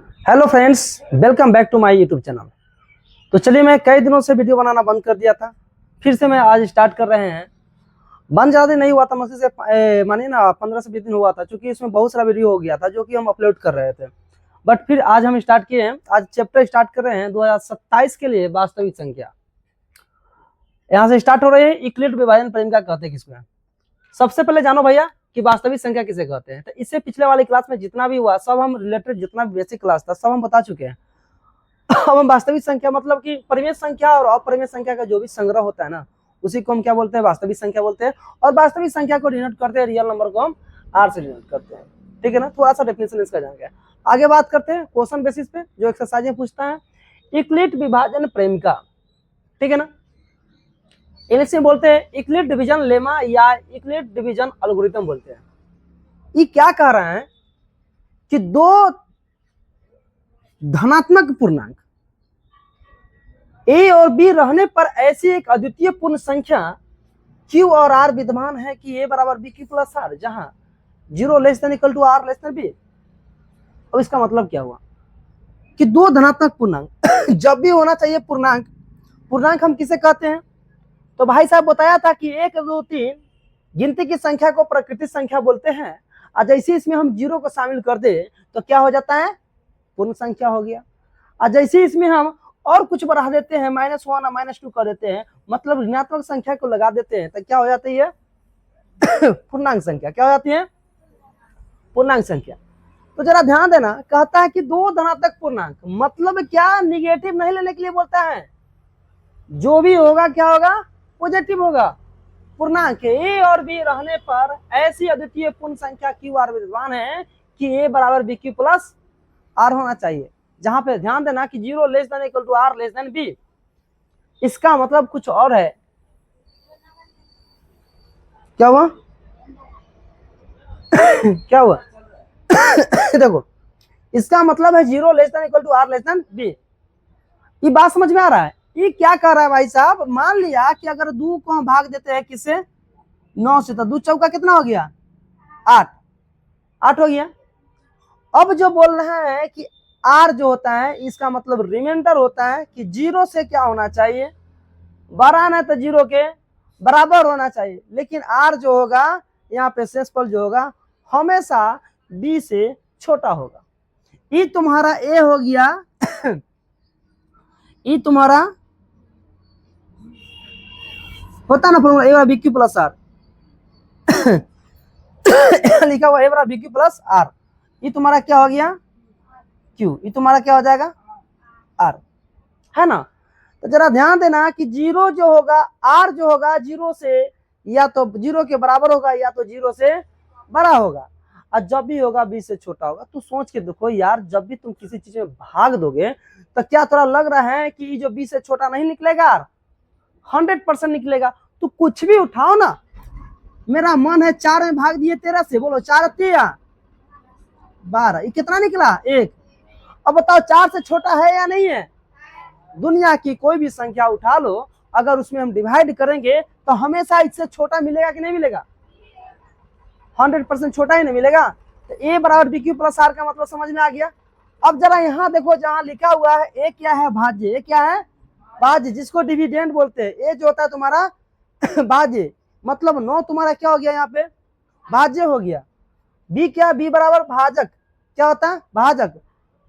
Hello friends, welcome back to my YouTube channel. तो चलिए, मैं कई दिनों से वीडियो बनाना बंद कर दिया था, फिर से मैं आज स्टार्ट कर रहे हैं। बंद ज़्यादा नहीं हुआ था, मुझसे से मानिए ना 15 से 20 दिन हुआ था, क्योंकि इसमें बहुत सारा वीडियो हो गया था जो कि हम अपलोड कर रहे थे। बट फिर आज हम स्टार्ट किए हैं, आज चैप्टर स्टार्ट कर रहे हैं 2027 के लिए वास्तविक संख्या। यहाँ से स्टार्ट हो रहे हैं इक्लिड विभाजन परिमेय कहते हैं किसमें। सबसे पहले जानो भैया कि वास्तविक संख्या किसे कहते हैं। तो इससे पिछले वाली क्लास में जितना भी हुआ सब हम रिलेटेड, जितना भी बेसिक क्लास था सब हम बता चुके हैं। अब हम वास्तविक संख्या मतलब कि परिमेय संख्या और अपरिमेय संख्या का जो भी संग्रह होता है ना, उसी को हम क्या बोलते हैं, वास्तविक संख्या बोलते हैं। और वास्तविक संख्या को डिनोट करते हैं, रियल नंबर को हम आर से डिनोट करते हैं। ठीक है ना, थोड़ा सा डेफिनेशन इसका जान गया। आगे बात करते हैं क्वेश्चन बेसिस पे, जो एक्सरसाइज में पूछता है इक्लिड विभाजन प्रेमिका। ठीक है ना, इंग्लिश में बोलते हैं इक्लिड डिवीजन लेमा या इक्लिड डिवीजन एल्गोरिथम बोलते हैं। ये क्या कह रहे हैं कि दो धनात्मक पूर्णांक ए और बी रहने पर ऐसी एक अद्वितीय पूर्ण संख्या क्यू और आर विद्यमान है कि ए बराबर बी क्यू प्लस आर, जहां 0 less than equal to R less than B. अब इसका मतलब क्या हुआ कि दो धनात्मक पूर्णांक जब भी होना चाहिए पूर्णांक, पूर्णांक हम किसे कहते हैं? तो भाई साहब बताया था कि 1 2 3 गिनती की संख्या को प्राकृतिक संख्या बोलते हैं, और जैसे इसमें हम 0 को शामिल कर दे तो क्या हो जाता है, पूर्ण संख्या हो गया। और जैसे इसमें हम और कुछ बढ़ा देते हैं, -1 और -2 कर देते हैं, मतलब ऋणात्मक संख्या को लगा देते हैं, तो क्या हो जाती है पूर्णांक संख्या। क्या हो जाती है? पूर्णांक संख्या। तो जरा ध्यान देना, कहता है कि दो धनात्मक पूर्णांक, मतलब क्या, निगेटिव नहीं लेने के लिए बोलता है। जो भी होगा क्या होगा, पॉजिटिव होगा। पूर्णांक ए और बी रहने पर ऐसी अद्वितीय पूर्ण संख्या क्यू आर विद्यमान है कि ए बराबर बी क्यू प्लस आर होना चाहिए, जहां पे ध्यान देना कि 0 less than equal to R less than B. इसका मतलब कुछ और है। क्या हुआ क्या हुआ देखो, इसका मतलब है 0 less than equal to R less than B. ये बात समझ में आ रहा है? ये क्या कर रहा है भाई साहब, मान लिया कि अगर 2 को हम भाग देते हैं किससे, 9 से, तो 2 चौका कितना हो गया, 8 हो गया। अब जो बोल रहे हैं कि आर जो होता है, इसका मतलब रिमाइंडर होता है कि 0 से क्या होना चाहिए, बड़ा ना, तो 0 के बराबर होना चाहिए। लेकिन आर जो होगा यहाँ पे शेषफल जो होगा हमेशा बी से छोटा होगा। ये तुम्हारा ए हो गया ये तुम्हारा होता ना फॉर्मूला ए बराबर बी क्यू प्लस आर लिखा हुआ ए बराबर बी क्यू प्लस आर। ये तुम्हारा क्या हो गया, क्यू। ये तुम्हारा क्या हो जाएगा, आर, है ना। तो जरा ध्यान देना कि 0 जो होगा, आर जो होगा 0 से या तो 0 के बराबर होगा या तो 0 से बड़ा होगा, और जब भी होगा बी से छोटा होगा। तो सोच के देखो यार, जब भी तुम किसी चीज में भाग दोगे तो क्या थोड़ा लग रहा है कि जो बी से छोटा नहीं निकलेगा, 100% निकलेगा। तो कुछ भी उठाओ ना, मेरा मन है 4 में भाग दिए 13 से, बोलो 4 13 12, ये कितना निकला, 1। अब बताओ 4 से छोटा है या नहीं है? दुनिया की कोई भी संख्या उठा लो, अगर उसमें हम डिवाइड करेंगे तो हमेशा इससे छोटा मिलेगा कि नहीं मिलेगा, 100% छोटा ही नहीं मिलेगा। तो ए बराबर बी क्यू प्लस आर का मतलब समझ में आ गया। अब जरा यहाँ देखो, जहां लिखा हुआ है ए क्या है, भाज्य। ए क्या है, भाज्य, जिसको डिविडेंड बोलते हैं। ए जो होता है तुम्हारा भाज्य, मतलब 9 तुम्हारा क्या हो गया, यहाँ पे भाज्य हो गया। बी क्या, बी बराबर भाजक। क्या होता है, भाजक।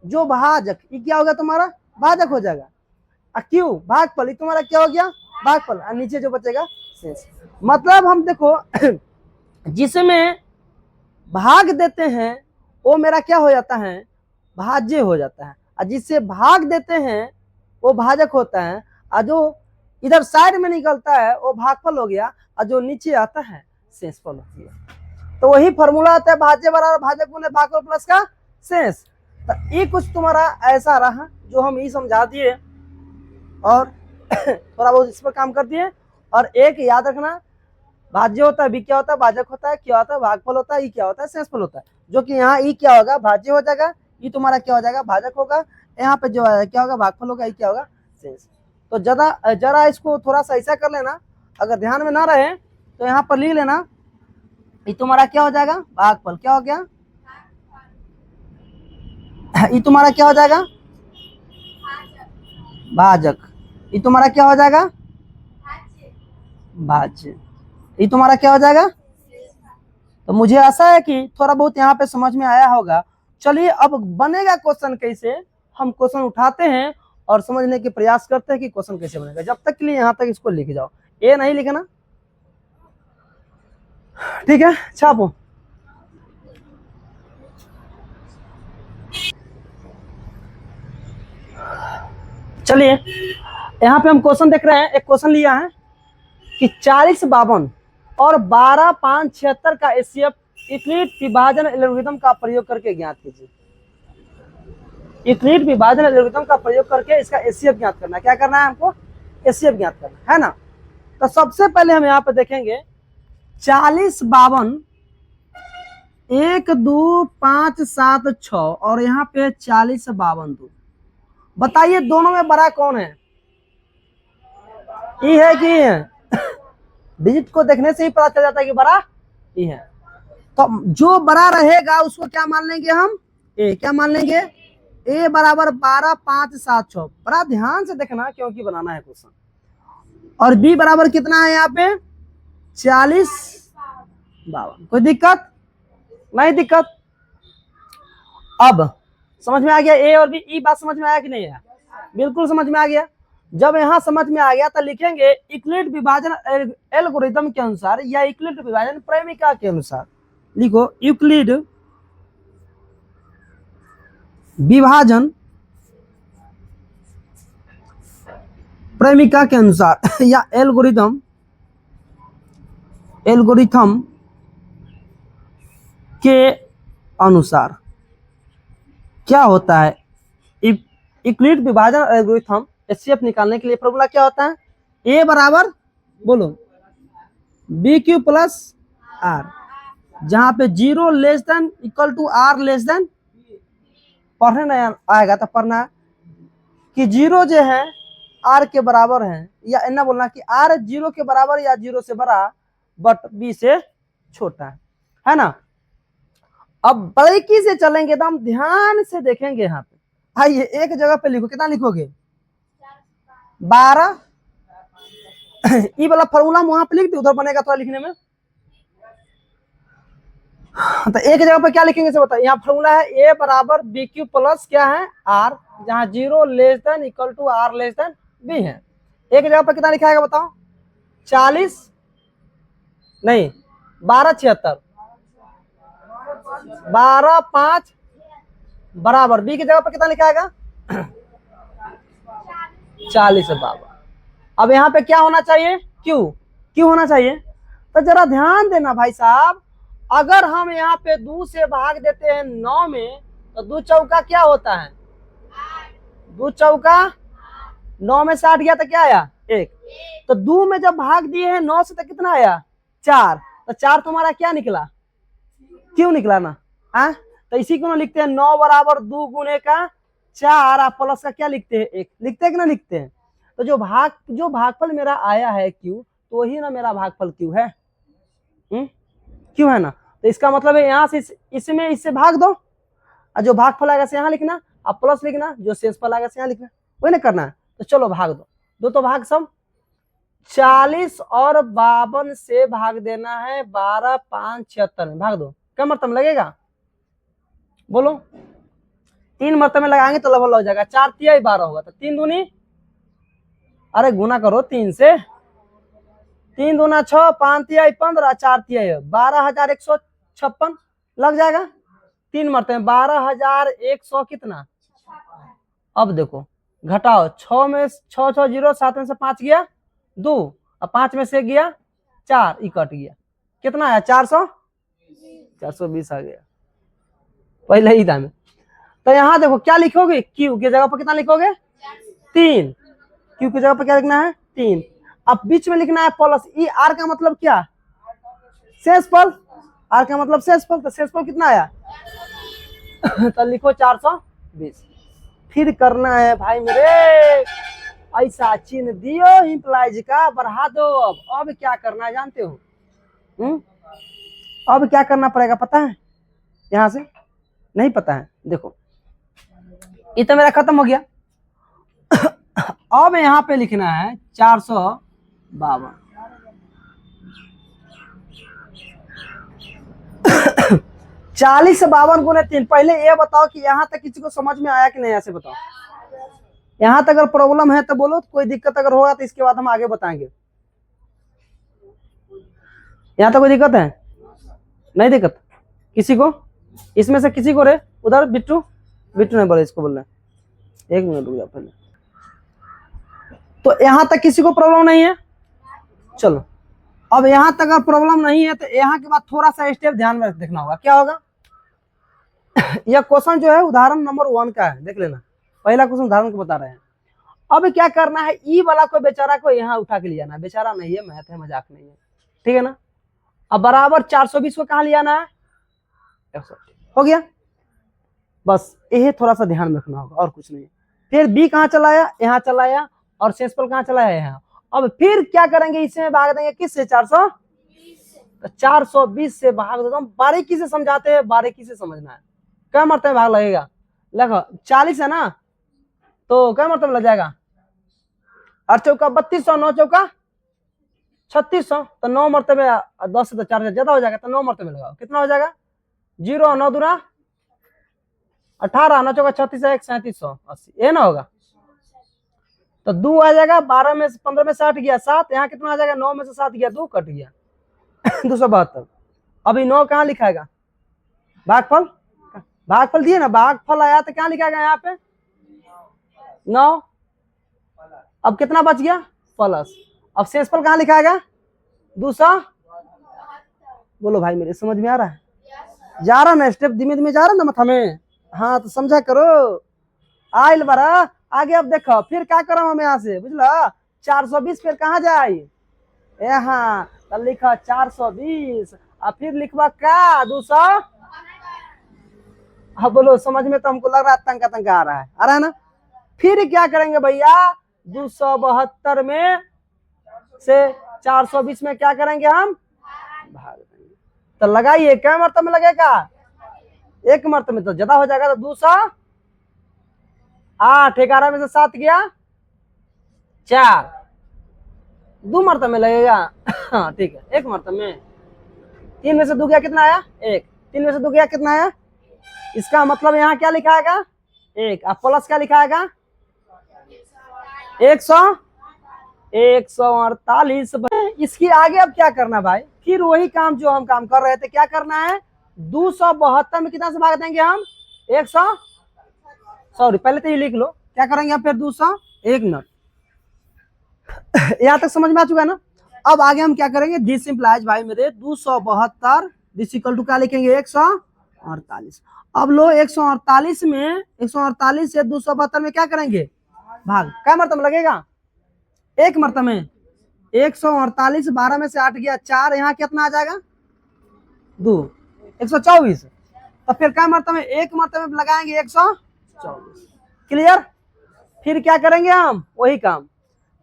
जो भाजक, ये क्या होगा तुम्हारा, भाजक हो जाएगा। क्यू भागफल, ये तुम्हारा क्या हो गया, भागफल। और नीचे जो बचेगा शेष। मतलब हम देखो जिसमें भाग देते हैं वो मेरा क्या हो जाता है, भाज्य हो जाता है, और जिससे भाग देते हैं वो भाजक होता है, और जो इधर साइड में निकलता है वो भागफल हो गया, और जो नीचे आता है शेषफल होती है। तो वही फॉर्मूला आता है, भाज्य बराबर भाजक गुने भागफल प्लस का शेष। तो ये कुछ तुम्हारा ऐसा रहा जो हम ये समझा दिए और थोड़ा बहुत इस पर काम कर दिए। और एक याद रखना, भाज्य होता है, बी क्या होता है, भाजक होता है, क्या होता है, भागफल होता है, ई क्या होता है, शेषफल होता है। जो कि यहाँ ई क्या होगा, भाज्य हो जाएगा, ई तुम्हारा क्या हो जाएगा, भाजक होगा। यहाँ पे जो है क्या होगा, भागफल होगा, ई क्या होगा, शेष। तो जरा इसको थोड़ा सा ऐसा कर लेना, अगर ध्यान में ना रहे तो यहाँ पर लिख लेना, ये तुम्हारा क्या हो जाएगा, भागफल। क्या हो गया, ये तुम्हारा क्या हो जाएगा? भाजक। ये तुम्हारा क्या हो जाएगा? भाज्य। ये तुम्हारा क्या हो जाएगा? तो मुझे आशा है कि थोड़ा बहुत यहाँ पे समझ में आया होगा। चलिए अब बनेगा क्वेश्चन कैसे, हम क्वेश्चन उठाते हैं और समझने के प्रयास करते हैं कि क्वेश्चन कैसे बनेगा। जब तक के लिए यहाँ तक इसको लिख जाओ, ये नहीं लिखना, ठीक है? छापो। चलिए यहाँ पे हम क्वेश्चन देख रहे हैं। एक क्वेश्चन लिया है कि 4052 और 12 5 76 का एचसीएफ यूक्लिड विभाजन एल्गोरिथम का प्रयोग करके ज्ञात कीजिए। यूक्लिड विभाजन एल्गोरिथम का प्रयोग करके इसका एचसीएफ ज्ञात करना है। क्या करना है हमको? एचसीएफ ज्ञात करना है ना। तो सबसे पहले हम यहाँ पे देखेंगे 4052 1 2 5 7 6 और यहाँ पे 4052 2। बताइए दोनों में बड़ा कौन है? ई है कि ई है? डिजिट को देखने से ही पता चल जाता है कि बड़ा ई है। तो जो बड़ा रहेगा उसको क्या मान लेंगे हम? ए। क्या मान लेंगे? ए बराबर 12 5 7 6। बड़ा ध्यान से देखना क्योंकि बनाना है क्वेश्चन। और बी बराबर कितना है यहाँ पे? 4052। कोई दिक्कत नहीं? दिक्कत अब समझ में आ गया? ए और बी, ई बात समझ में आया कि नहीं आया? बिल्कुल समझ में आ गया। जब यहां समझ में आ गया तो लिखेंगे यूक्लिड विभाजन एल्गोरिथम के अनुसार या यूक्लिड विभाजन प्रेमिका के अनुसार। लिखो यूक्लिड विभाजन प्रेमिका के अनुसार या एल्गोरिथम के अनुसार क्या होता है? यूक्लिड विभाजन एल्गोरिथम एचसीएफ निकालने के लिए फॉर्मूला क्या होता है? ए बराबर बोलो बी क्यू प्लस आर, जहां पे 0 less than equal to R less than. पढ़ने नहीं आएगा तो पढ़ना कि 0 जो है आर के बराबर है, या इतना बोलना कि आर 0 के बराबर या 0 से बड़ा बट बी से छोटा है ना। अब बारीकी से चलेंगे तो हम ध्यान से देखेंगे यहाँ पे। आइए एक जगह पे लिखो, कितना लिखोगे? 12। ये वाला फॉर्मूला वहां पे लिख दे, उधर बनेगा थोड़ा लिखने में। तो एक जगह पे क्या लिखेंगे से बताइए। यहाँ फॉर्मूला है ए बराबर बी क्यू प्लस क्या है? आर, जहां 0 less than equal to R less than B है। एक जगह पर कितना लिखा है बताओ? 40 नहीं 12 76 12 5 बराबर बी की जगह पर कितना लिखा है? 4052। अब यहाँ पे क्या होना चाहिए? क्यू होना चाहिए। तो जरा ध्यान देना भाई साहब, अगर हम यहाँ पे 2 से भाग देते हैं 9 में तो 2 चौका क्या होता है? 2 चौका 9 में 60 गया तो क्या आया? 1। तो 2 में जब भाग दिए हैं 9 से तो कितना आया? 4। तो 4 तुम्हारा क्या निकला? क्यों निकला ना? तो इसी को ना लिखते हैं 9 बराबर 2 गुने का 4 आप प्लस का क्या लिखते हैं? 1 लिखते हैं कि ना लिखते हैं? तो जो भागफल मेरा आया है क्यू, तो वही ना मेरा भागफल क्यू है। क्यों है ना। तो इसका मतलब है यहाँ से इसमें इससे भाग दो, और जो भागफल आएगा से यहाँ लिखना, और प्लस लिखना, जो शेषफल आएगा से यहाँ लिखना, वही ना करना है। तो चलो भाग दो तो भाग सब 40 और 52 से भाग देना है 12 5 76 में। भाग दो, क्या मरतब लगेगा? बोलो 3 मरतबे लगाएंगे तो लगभग लग जाएगा। 4 तिया 12 होगा, तो 3 दूनी, अरे गुना करो 3 से, 3 दूना 6, 5 तिया 15, 4 तिया 12,156 लग जाएगा। 3 मरतबे 12,100 कितना? अब देखो घटाओ, 6 में 6 6 0, 7 में से 5 गया 2, और 5 में से गया 4, ई कट गया, कितना आया? 420 आ गया पहले ही दाम में। तो यहाँ देखो क्या लिखोगे? क्यू की जगह पर कितना लिखोगे? 3। क्यू की जगह पर क्या लिखना है? 3। अब बीच में लिखना है प्लस। ई आर का मतलब क्या? शेषफल। आर का मतलब शेषफल। तो शेषफल कितना आया? तो लिखो 420। फिर करना है भाई मेरे ऐसा चिन्ह दियो इंप्लाइज का, बढ़ा दो। अब क्या करना है जानते हो? अब क्या करना पड़ेगा पता है? यहां से नहीं पता है? देखो ये तो मेरा खत्म हो गया। अब यहाँ पे लिखना है 452। 40 से 52 गुने 3। पहले ये बताओ कि यहाँ तक किसी को समझ में आया कि नहीं, ऐसे बताओ। यहाँ तक अगर प्रॉब्लम है तो बोलो, कोई दिक्कत अगर होगा तो इसके बाद हम आगे बताएंगे। यहाँ तक कोई दिक्कत है? नहीं दिक्कत किसी को? इसमें से किसी को रे? उधर बिट्टू, बिट्टू नहीं बोले, इसको बोलना। एक मिनट रुक जाओ पहले। तो यहाँ तक किसी को प्रॉब्लम नहीं है? चलो, अब यहाँ तक अगर प्रॉब्लम नहीं है तो यहाँ के बाद थोड़ा सा स्टेप ध्यान में देखना होगा। क्या होगा? यह क्वेश्चन जो है उदाहरण नंबर 1 का है, देख लेना। पहला क्वेश्चन उदाहरण को बता रहे हैं। अब क्या करना है, ई वाला को बेचारा को यहाँ उठा के ले जाना है। बेचारा नहीं है, मैथ है, मजाक नहीं है, ठीक है ना। अब बराबर 420 को कहाँ ले जाना है? 160। हो गया, बस यही थोड़ा सा ध्यान में रखना होगा और कुछ नहीं। फिर बी कहाँ चलाया? यहाँ चलाया। और शेषफल कहाँ चलाया? यहाँ। अब फिर क्या करेंगे, इसमें भाग देंगे किससे? 400। तो 420 से भाग देता हूँ। बारीकी से समझाते हैं, बारीकी से समझना है। क्या मरतबे भाग लगेगा? लगो 40 है ना, तो क्या मरतबे लग जाएगा? 8 चौका 3200, 9 चौका 3600। तो 9 मरतबे 10 से तो 4 ज्यादा हो जाएगा, तो 9 मरतबे लगाओ। कितना हो जाएगा? 0 9 दूना 18, 9 चौका 36, 1 3780, ये ना होगा। तो 2 आ जाएगा। 12 में 15 में 60 गया 7। यहाँ कितना आ जाएगा? 9 में से 7 गया 2, कट गया 272। अभी 9 कहाँ लिखाएगा? भागफल, भागफल दिए ना, भागफल आया तो क्या लिखाएगा यहाँ पे? 9। अब कितना बच गया? प्लस। अब शेषफल कहाँ लिखाएगा? 200। बोलो भाई, मेरे समझ में आ रहा है? जा रहा ना, स्टेप धीमे धीमे जा रहा ना माथा में। हाँ तो समझा करो। आइल बारा आगे। अब देखो फिर क्या करो हम यहाँ से, बुझला। 420 फिर कहाँ जाए? यहाँ तो लिखा 420 और फिर लिखवा का 200। हाँ बोलो, समझ में तो हमको लग रहा है तंका तंका आ रहा है, आ रहा है ना। फिर क्या करेंगे भैया? 272 में से 420 में क्या करेंगे हम? भाग देंगे। तो लगाइए, क्या मरतबे में लगेगा? 1 मरतबे में तो ज्यादा हो जाएगा। तो 208, 11 में से 7 गया 4, 2 मरतबे में लगेगा। हाँ ठीक है, 1 मरतबे में। 3 में से 2 गया, कितना आया? 1। 3 में से 2 गया, कितना आया? इसका मतलब यहाँ क्या लिखाएगा? 1। अब प्लस क्या लिखाएगा? 148। इसकी आगे अब क्या करना भाई? फिर वही काम जो हम काम कर रहे थे। क्या करना है? 272 में कितना से भाग देंगे हम? 100। सॉरी, पहले तो ये लिख लो। क्या करेंगे हम फिर? 200। 1 मिनट, यहाँ तक समझ में आ चुका है ना। अब आगे हम क्या करेंगे? दिस सिंप्लाइज भाई मेरे 272 दिस इक्वल टू क्या लिखेंगे? 148। अब लो 148 में 148 से 272 में क्या करेंगे? भाग। क्या मरतबे लगेगा? 1 मरतबे में। 148, 12 में से 8 गया 4, यहाँ कितना आ जाएगा? 2, 124। तो फिर क्या मरतबे में? 1 मरतबे में लगाएंगे 124। क्लियर? फिर क्या करेंगे हम? वही काम।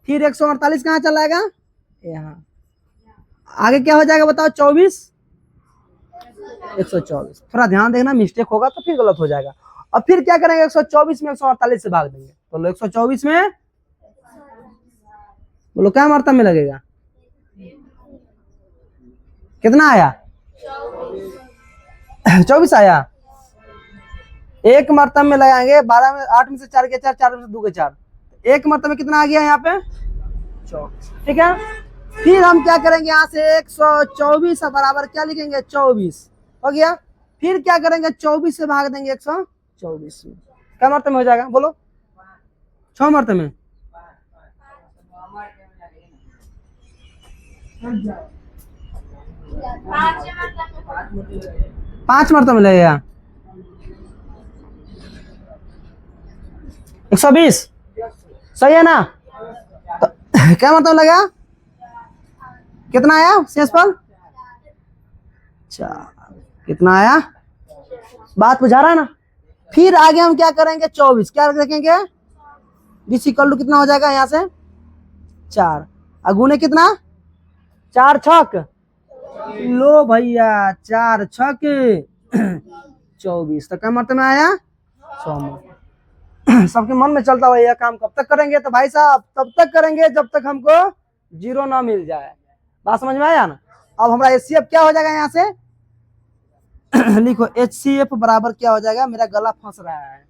फिर 148 कहाँ चलाएगा? यहाँ। आगे क्या हो जाएगा बताओ? 24, 124। थोड़ा ध्यान देना, मिस्टेक होगा तो फिर गलत हो जाएगा। अब फिर क्या करेंगे? 124 में 148 से भाग देंगे। तो लो 124 में बोलो क्या मरतबे में लगेगा? कितना आया? 24 आया। 1 मरतबे में लगाएंगे। 12 में 8 में से 4 गया 4, 4 में से 2 गया 4। 1 मरतबे में कितना आ गया यहाँ पे? 24। ठीक है। फिर हम क्या करेंगे? यहाँ से 124 बराबर क्या लिखेंगे? 24 हो गया। फिर क्या करेंगे? 24 से भाग देंगे 124 में। क्या मरतबे में हो जाएगा? बोलो। 6 मरतबे में। 5 मरतबे में लगेगा। 120 सही है ना? तो क्या मतलब लगा? कितना आया शेषफल? 4। कितना आया? बात बुझा रहा है ना? फिर आगे हम क्या करेंगे? 24 क्या रखेंगे? दिस इक्वल टू कितना हो जाएगा? यहाँ से 4 अगुने कितना? 4 छक। लो भैया 4 छक 24। तो क्या मरतबे में आया? 6 मरतबे। सबके मन में चलता हुआ यह काम कब तक करेंगे, तो भाई साहब तब तक करेंगे जब तक हमको 0 ना मिल जाए। बात समझ में आया ना। अब हमारा HCF क्या हो जाएगा यहाँ से लिखो HCF बराबर क्या हो जाएगा, मेरा गला फंस रहा है,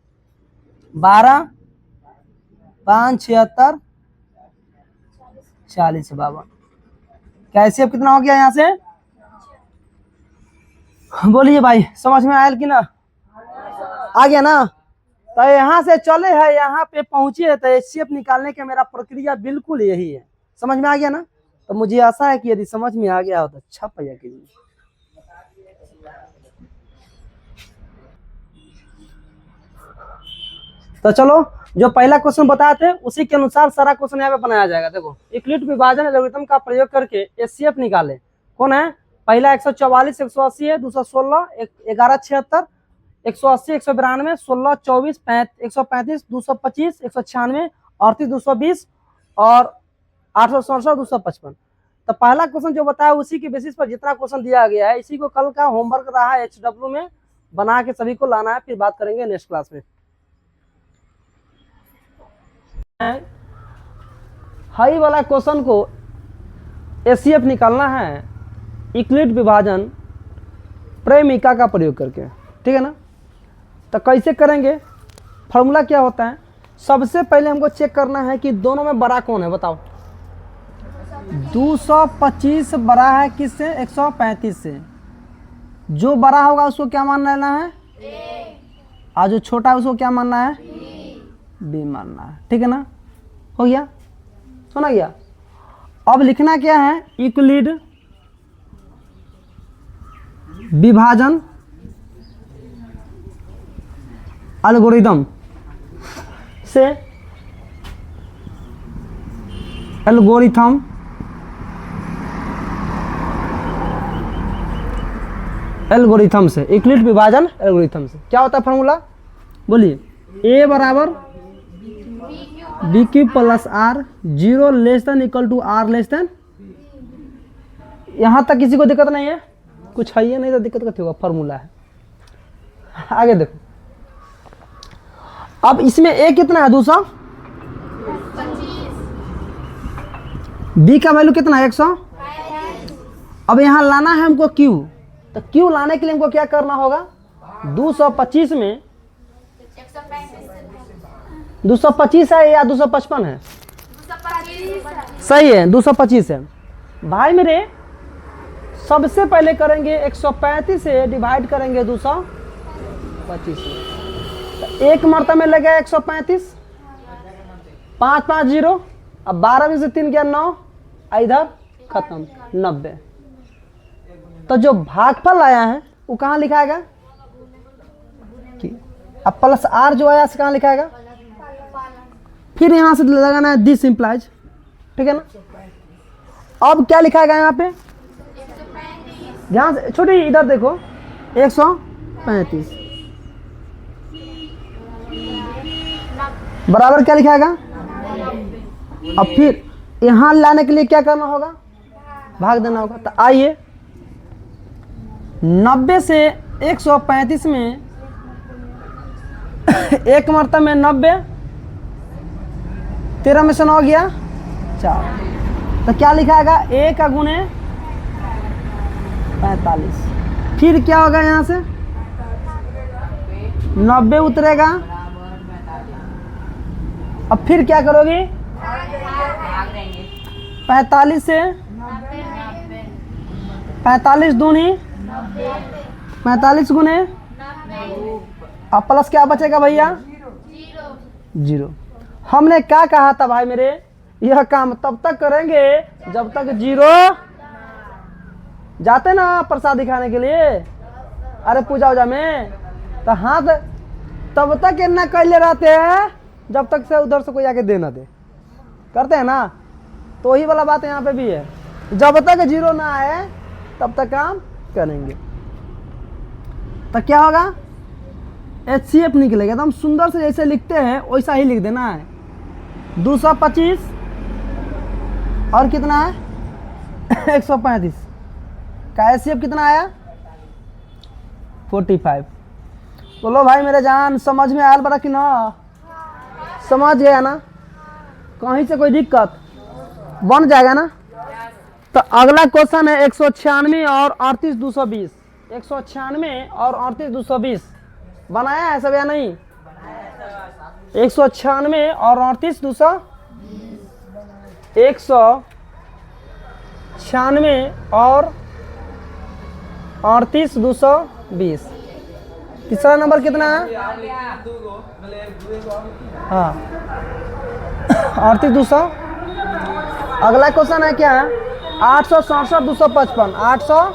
12 5 76 40 52। क्या HCF कितना हो गया यहाँ से, बोलिए भाई समझ में आया कि ना, आ गया ना। तो यहाँ से चले हैं यहाँ पे पहुंचे है, तो HCF निकालने का मेरा प्रक्रिया बिल्कुल यही है। समझ में आ गया ना। तो मुझे आशा है कि यदि समझ में आ गया हो तो अच्छा पैया कीजिए। तो चलो जो पहला क्वेश्चन बताए थे उसी के अनुसार सारा क्वेश्चन यहाँ पे बनाया जाएगा। देखो यूक्लिड विभाजन एल्गोरिथम का प्रयोग करके HCF निकाले। कौन है, पहला 144 180 है, दूसरा 16 11 76 180 192 16 24 135 225 196 38 220 और 867 255। तो पहला क्वेश्चन जो बताया उसी के बेसिस पर जितना क्वेश्चन दिया गया है इसी को कल का होमवर्क रहा है HW में बना के सभी को लाना है, फिर बात करेंगे नेक्स्ट क्लास में। हाई वाला क्वेश्चन को HCF निकालना है यूक्लिड विभाजन प्रेमिका का प्रयोग करके, ठीक है ना। तो कैसे करेंगे, फॉर्मूला क्या होता है, सबसे पहले हमको चेक करना है कि दोनों में बड़ा कौन है, बताओ। 225 बड़ा है किससे, 135 से। जो बड़ा होगा उसको क्या मान लेना है, और जो छोटा है उसको क्या मानना है, बी मानना है, ठीक है ना। हो गया, सुना गया। अब लिखना क्या है, यूक्लिड विभाजन एल्गोरिथम से एल्गोरिथम से यूक्लिड विभाजन एल्गोरिथम से क्या होता है फॉर्मूला, बोलिए। A बराबर B cube plus R, 0 less than equal to R less than. यहां तक किसी को दिक्कत नहीं है, कुछ है नहीं तो दिक्कत क्या होगा, फॉर्मूला है। आगे देखो, अब इसमें A कितना है, 200, B का वैल्यू कितना है, 100। अब यहां लाना है हमको Q, तो Q लाने के लिए हमको क्या करना होगा, 225 में 225 है या 255 है, सही है 225 है। भाई मेरे सबसे पहले करेंगे 135 से डिवाइड करेंगे 225 में, तो एक मरतबा में लगेगा 135, 5 5 0, अब 12 में से 3 गया 9, इधर खत्म 90। तो जो भागफल आया है वो कहाँ लिखाएगा, अब प्लस आर जो आया कहाँ लिखाएगा, फिर यहां से लगाना है दिस इंप्लाइज, ठीक है ना। अब क्या लिखाएगा यहाँ पे, ध्यान से छोटी इधर देखो, 135 बराबर क्या लिखाएगा। अब फिर यहां लाने के लिए क्या करना होगा, भाग देना होगा। तो आइए 90 से 135 में एक मरतबा में 90, 13 में से 9 गया 4, तो क्या लिखाएगा, 1 का गुणे 45। फिर क्या होगा, यहां से 90 उतरेगा, अब फिर क्या करोगे, 45 से 45 दूनी 45 गुने, अब प्लस क्या बचेगा भैया, 0। हमने क्या कहा था भाई मेरे, यह काम तब तक करेंगे जब तक 0 जाते ना प्रसाद दिखाने के लिए, अरे पूजा वूजा में, तो हाथ तब तक इतना कैले रहते हैं जब तक से उधर से कोई आके दे ना दे, करते हैं ना। तो वही वाला बात यहाँ पे भी है, जब तक 0 ना आए तब तक काम करेंगे। तो क्या होगा, HCF निकलेगा। तो हम सुंदर से जैसे लिखते हैं वैसा ही लिख देना है, 225 और कितना है 135 का HCF कितना आया 45। बोलो भाई मेरे जान, समझ में आयल बड़ा कि ना, समझ गया ना, कहीं से कोई दिक्कत बन जाएगा ना। तो अगला क्वेश्चन है 196 और 38220, 196 और 38220 बनाया है सब या नहीं? 196 और 38220, 196 और 38220। तीसरा नंबर कितना है? हाँ 38200। अगला क्वेश्चन है क्या है? 867 255, 800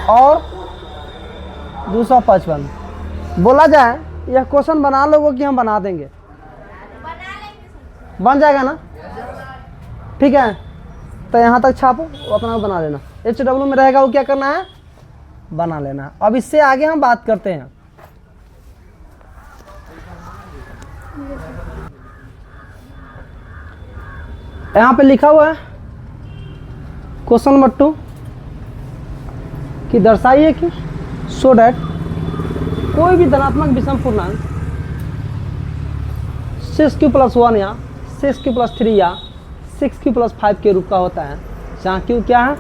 और 255 बोला जाए। यह क्वेश्चन बना लोगों कि हम बना देंगे? बन जाएगा ना, ठीक है। तो यहाँ तक छापो, अपना बना लेना। HW में रहेगा वो क्या करना है? बना लेना। अब इससे आगे हम बात करते हैं। यहाँ पे लिखा हुआ है क्वेश्चन नंबर 2 कि दर्शाइए कि सो डैट कोई भी धनात्मक विषम पूर्णांक 6q+1 या 6q+3 या 6q+5 के रूप का होता है, जहाँ q क्या है?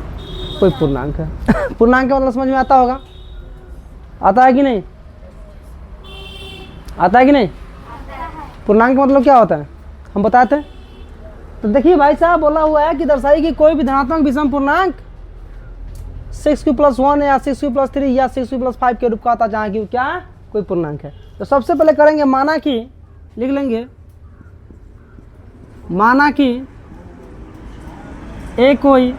कोई पूर्णांक है। पूर्णांक का मतलब समझ में आता होगा? आता है कि नहीं? आता है कि नहीं? पूर्णांक का मतलब क्या होता है हम बताते हैं। तो देखिए भाई साहब, बोला हुआ है कि दर्शाइए कि कोई भी धनात्मक विषम पूर्णांक 6q+1 या 6q+3 या 6q+5 के रूप का होता है, जहाँ q क्या है? कोई पूर्णांक है। तो सबसे पहले करेंगे माना कि, लिख लेंगे माना कि ए कोई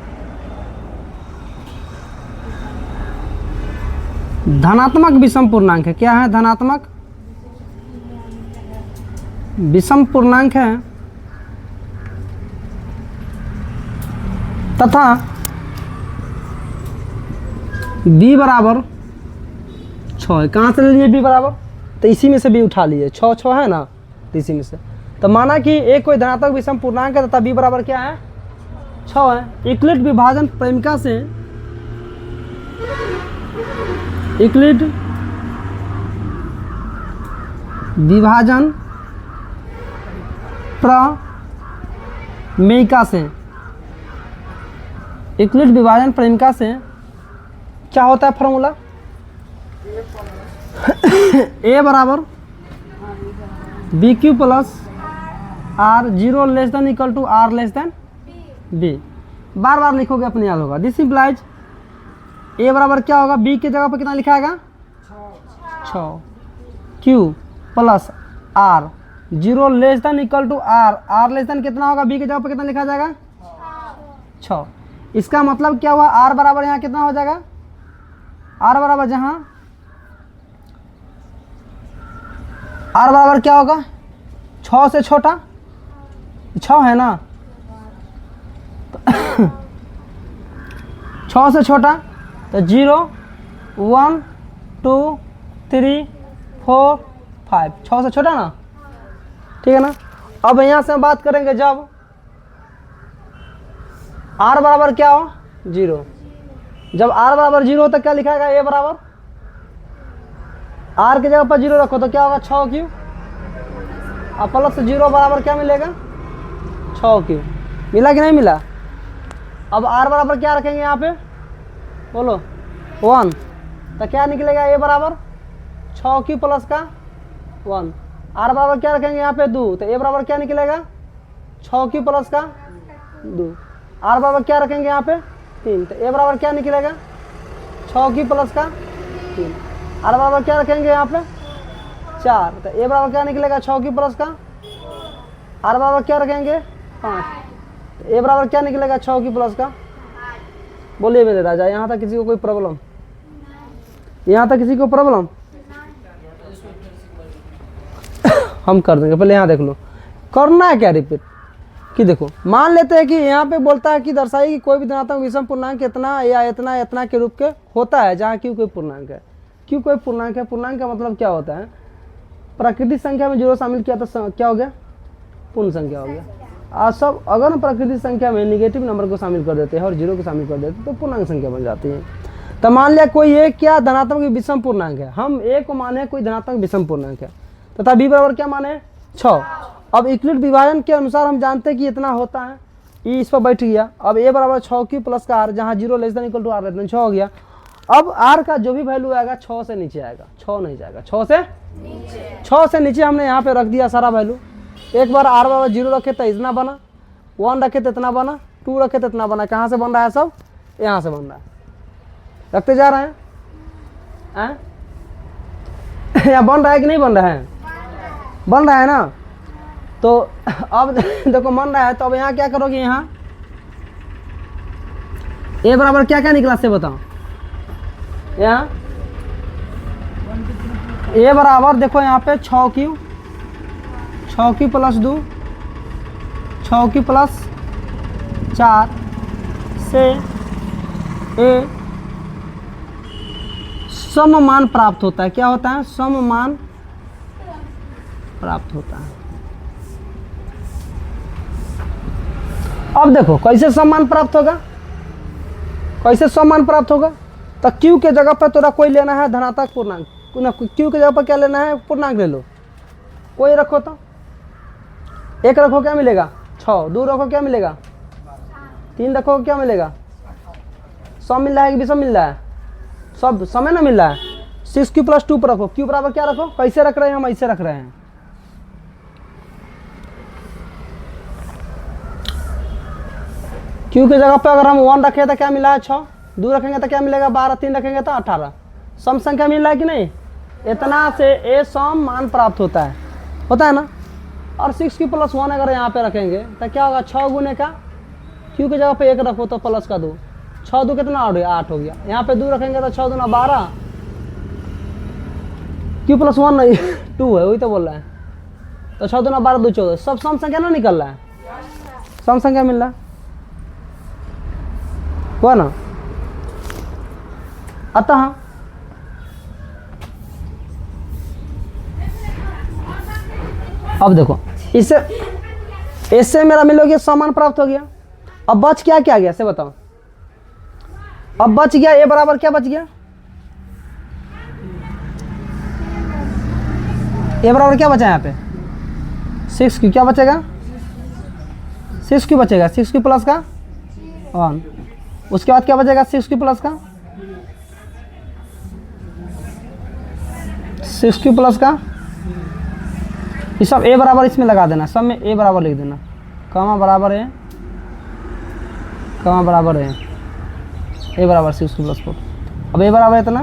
धनात्मक विषम पूर्णांक है। क्या है? धनात्मक विषम पूर्णांक है तथा b बराबर 6 है। कहाँ से ले लिए b बराबर? तो इसी में से b उठा लिए, 6 6 है ना, तो इसी में से। तो माना कि एक कोई धनात्मक विषम पूर्णांक है तथा b बराबर क्या है? 6 है। यूक्लिड विभाजन प्रेमिका से, यूक्लिड विभाजन प्रमेयिका से, यूक्लिड विभाजन प्रेमिका से क्या होता है फॉर्मूला? a बराबर BQ plus R 0 less than equal to R less than B। बार बार लिखोगे अपने याद होगा। दिस इम्प्लाइज a बराबर क्या होगा? b की जगह पर कितना लिखा आएगा? 6। q plus r 0 less than equal to r less than कितना होगा? b की जगह पर कितना लिखा जाएगा? 6। इसका मतलब क्या हुआ? r बराबर यहाँ कितना हो जाएगा? r बराबर जहाँ r बराबर क्या होगा? 6 से छोटा 6 है ना, 6 से छोटा तो 0 1 2 3 4 5, 6 से छोटा ना, ठीक है ना। अब यहाँ से हम बात करेंगे जब r बराबर क्या हो? 0। जब r बराबर 0 हो तो क्या लिखाएगा? a बराबर r की जगह पर 0 रखो तो क्या होगा? 6q। अब प्लस 0 बराबर क्या मिलेगा? 6q। मिला कि नहीं मिला? अब r बराबर क्या रखेंगे यहाँ पे? बोलो 1। तो क्या निकलेगा? a बराबर 6q प्लस का 1। r बराबर क्या रखेंगे यहाँ पे? 2। तो a बराबर क्या निकलेगा? 6q प्लस का 2। r बराबर क्या रखेंगे यहाँ पे? 3। तो a बराबर क्या निकलेगा? 6q प्लस का 3। r बराबर क्या रखेंगे यहाँ पे? 4। तो a बराबर क्या निकलेगा? 6q प्लस का। r बराबर क्या रखेंगे? 5। तो a बराबर क्या निकलेगा? 6q प्लस का। बोलिए मेरे राजा, यहाँ तक किसी को कोई प्रॉब्लम? यहाँ तक किसी को प्रॉब्लम? हम कर देंगे। पहले यहाँ देख लो, करना है क्या रिपीट कि देखो, मान लेते हैं कि यहाँ पे बोलता है कि दर्शाइए कि कोई भी धनात्मक विषम पूर्णांक इतना या इतना इतना के रूप के होता है, जहाँ क्यू कोई पूर्णांक है। क्यू कोई पूर्णांक है। पूर्णांक का मतलब क्या होता है? प्राकृतिक संख्या में 0 शामिल किया तो क्या हो गया? पूर्ण संख्या हो गया। आज सब अगर हम प्राकृतिक संख्या में निगेटिव नंबर को शामिल कर देते हैं और 0 को शामिल कर देते हैं तो पूर्णांक संख्या बन जाती है। तो मान लिया कोई एक क्या धनात्मक विषम पूर्णांक है, हम ए को माने कोई धनात्मक विषम पूर्णांक है तथा बी बराबर क्या माने? 6। अब यूक्लिड विभाजन के अनुसार हम जानते हैं कि इतना होता है, ई इस पर बैठ गया। अब ए बराबर 6 प्लस का आर, जहाँ 0 less than equal to R 6 हो गया। अब आर का जो भी वैल्यू आएगा 6 से नीचे आएगा, 6 नहीं जाएगा, 6 से नीचे हमने यहाँ पे रख दिया सारा वैल्यू। एक बार आर बराबर 0 रखे तो इतना बना, 1 रखे तो इतना बना, 2 रखे तो इतना बना। कहाँ से बन रहा है सब? यहाँ से बन रहा है। रखते जा रहे हैं, यहाँ बन रहा है कि नहीं बन रहा है? बन रहा है ना। तो अब देखो बन रहा है, तो अब यहाँ क्या करोगे? यहाँ ए बराबर क्या क्या निकला से बताओ? यहाँ ए बराबर देखो यहाँ पे 6 क्यू प्लस 2, 6 क्यू प्लस 4 से ए सममान प्राप्त होता है। क्या होता है? सममान प्राप्त होता है। अब देखो कैसे सम्मान प्राप्त होगा, कैसे सम्मान प्राप्त होगा? तो क्यू के जगह पर तोरा कोई लेना है धनात्मक पूर्णांक, क्यू के जगह पर क्या लेना है? पूर्णांक ले लो। कोई रखो तो 1 रखो, क्या मिलेगा? 6। 2 रखो, क्या मिलेगा? 3 रखो, क्या मिलेगा? सम मिल रहा है कि विषम मिल रहा है? सब समय ना मिल रहा है। 6 क्यू प्लस 2 पर रखो, क्यू बराबर क्या रखो? कैसे रख रहे हैं हम? ऐसे रख रहे हैं। क्यू की जगह पे अगर हम 1 रखें तो क्या मिला है? 6। 2 रखेंगे तो क्या मिलेगा? 12। 3 रखेंगे तो 18। सम संख्या मिल रहा है कि नहीं? इतना से ए सम मान प्राप्त होता है ना। और 6 क्यू प्लस 1 अगर यहाँ पे रखेंगे तो क्या होगा? 6 गुने का क्यू की जगह पे 1 रखो तो प्लस का 2, 6 2 कितना हो गया? 8 हो गया। यहाँ पे 2 रखेंगे तो 6 2 12, क्यू प्लस 1 नहीं 2 है, वही तो बोल रहा है। तो 6 2 12 2 14, सब सम संख्या ना निकल रहा है, सम संख्या मिल रहा है, हुआ ना। अतः अब देखो इससे मेरा मिलोगे समान प्राप्त हो गया। अब बच क्या गया से बताओ? अब बच गया ए बराबर क्या बच गया? ए बराबर क्या बचा यहाँ पे? 6 क्यू। क्या बचेगा? 6 क्यू बचेगा, 6 क्यू प्लस का 1। उसके बाद क्या बचेगा? 6 क्यू प्लस का 6 क्यू प्लस का ये सब ए बराबर इसमें लगा देना, सब में ए बराबर लिख देना, कमा बराबर है, कमा बराबर है ए बराबर 6 क्यू प्लस 4। अब ए बराबर इतना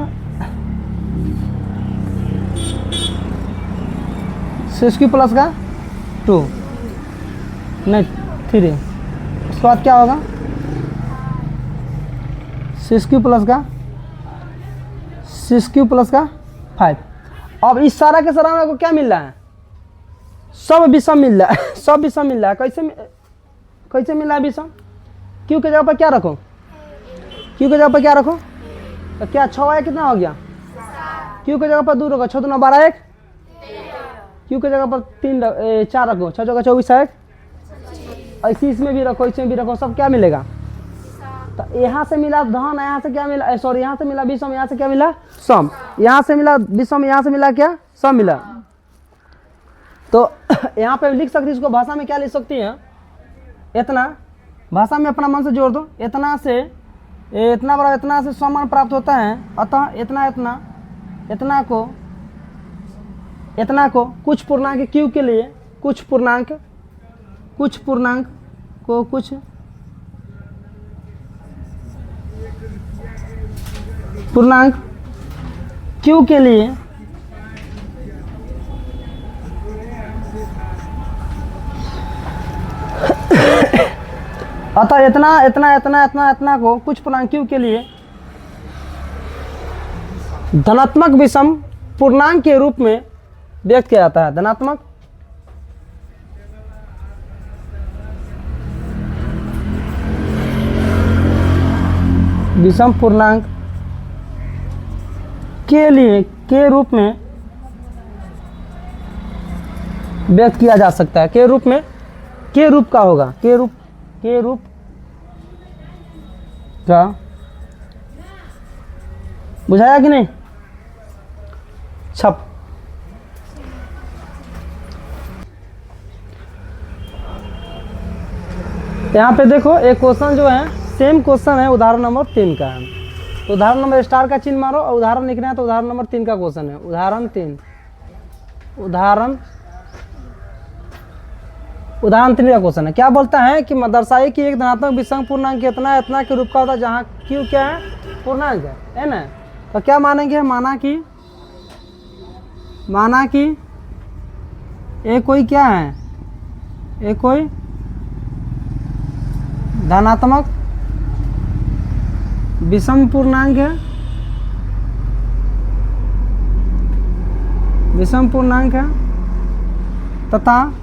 6 क्यू प्लस का 2 नहीं 3। उसके बाद क्या होगा? 6 क्यू प्लस का 5। अब इस सारा के सारा को क्या मिल रहा है? सब विषम मिल रहा है, सब विषम मिल रहा है। कैसे मिल रहा है विषम? क्यू के जगह पर क्या रखो? क्यू के जगह पर क्या रखो? तो क्या 6 है, कितना हो गया? क्यू के जगह पर 2 रखो, 6 2 12 1। क्यू के जगह पर 4 रखो, 6 जगह 24 है 1। ऐसी इसमें भी रखो, इसमें भी रखो, सब क्या मिलेगा? तो यहाँ से मिला धन, यहाँ से क्या मिला? सॉरी, यहाँ से मिला विषम, यहाँ से क्या मिला? सम। यहाँ से मिला विषम, यहाँ से मिला क्या? सम मिला। तो यहाँ पे लिख सकती, इसको भाषा में क्या लिख सकती है? इतना, भाषा में अपना मन से जोड़ दो। इतना से इतना बड़ा, इतना से समान प्राप्त होता है। अतः इतना को कुछ पूर्णांक क्यू के लिए, कुछ पूर्णांक को कुछ पूर्णांक क्यू के लिए अतः इतना को कुछ पूर्णांक क्यू के लिए धनात्मक विषम पूर्णांक के रूप में व्यक्त किया जाता है। धनात्मक विषम पूर्णांक के लिए के रूप में व्यक्त किया जा सकता है। के रूप में, के रूप का होगा, के रूप का, बुझाया कि नहीं? छप यहाँ पे देखो एक क्वेश्चन जो है सेम क्वेश्चन है, उदाहरण नंबर 3 का है। तो उदाहरण नंबर स्टार का चिन्ह मारो और उदाहरण लिखना है, तो उदाहरण नंबर 3 का क्वेश्चन है। उदाहरण 3 का क्वेश्चन है। क्या बोलता है कि दर्शाइए कि एक धनात्मक विषम पूर्णांक इतना इतना के रूप का होता है जहाँ क्यू क्या है, पूर्णांक है ना। तो क्या मानेंगे, माना कि ए कोई क्या है, ए कोई धनात्मक विषम पूर्णांक है, तथा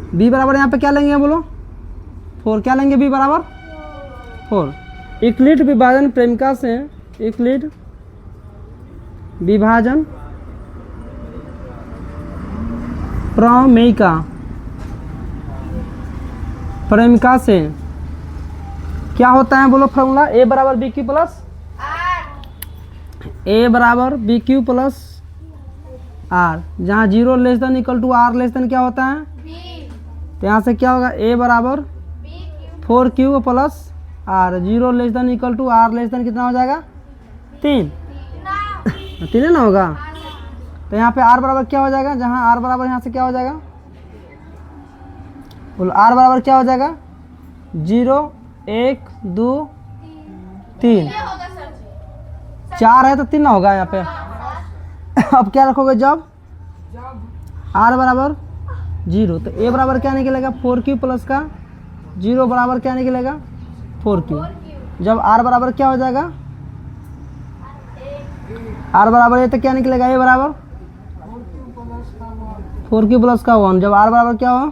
b बराबर यहाँ पे क्या लेंगे, बोलो 4। क्या लेंगे, b बराबर 4। यूक्लिड विभाजन प्रेमिका से, यूक्लिड विभाजन प्रेमिका से क्या होता है, बोलो फॉर्मूला a बराबर बी क्यू प्लस आर, जहाँ 0 less than equal to R less than क्या होता है, तो यहाँ से क्या होगा, a बराबर 4q plus R, 0 less than equal to R less than कितना हो जाएगा, 3 है ना होगा। तो यहाँ पे r बराबर क्या हो जाएगा, जहाँ r बराबर यहाँ से क्या हो जाएगा, बोलो r बराबर क्या हो जाएगा, 0 1 2 3, 4 है तो 3 ना होगा यहाँ पे। अब क्या रखोगे, जब r बराबर 0, तो a बराबर क्या निकलेगा, 4q प्लस का 0 बराबर क्या निकलेगा, 4q। जब r बराबर क्या हो जाएगा, r बराबर ये तो क्या निकलेगा, a बराबर 4q प्लस का 1। जब r बराबर क्या हो,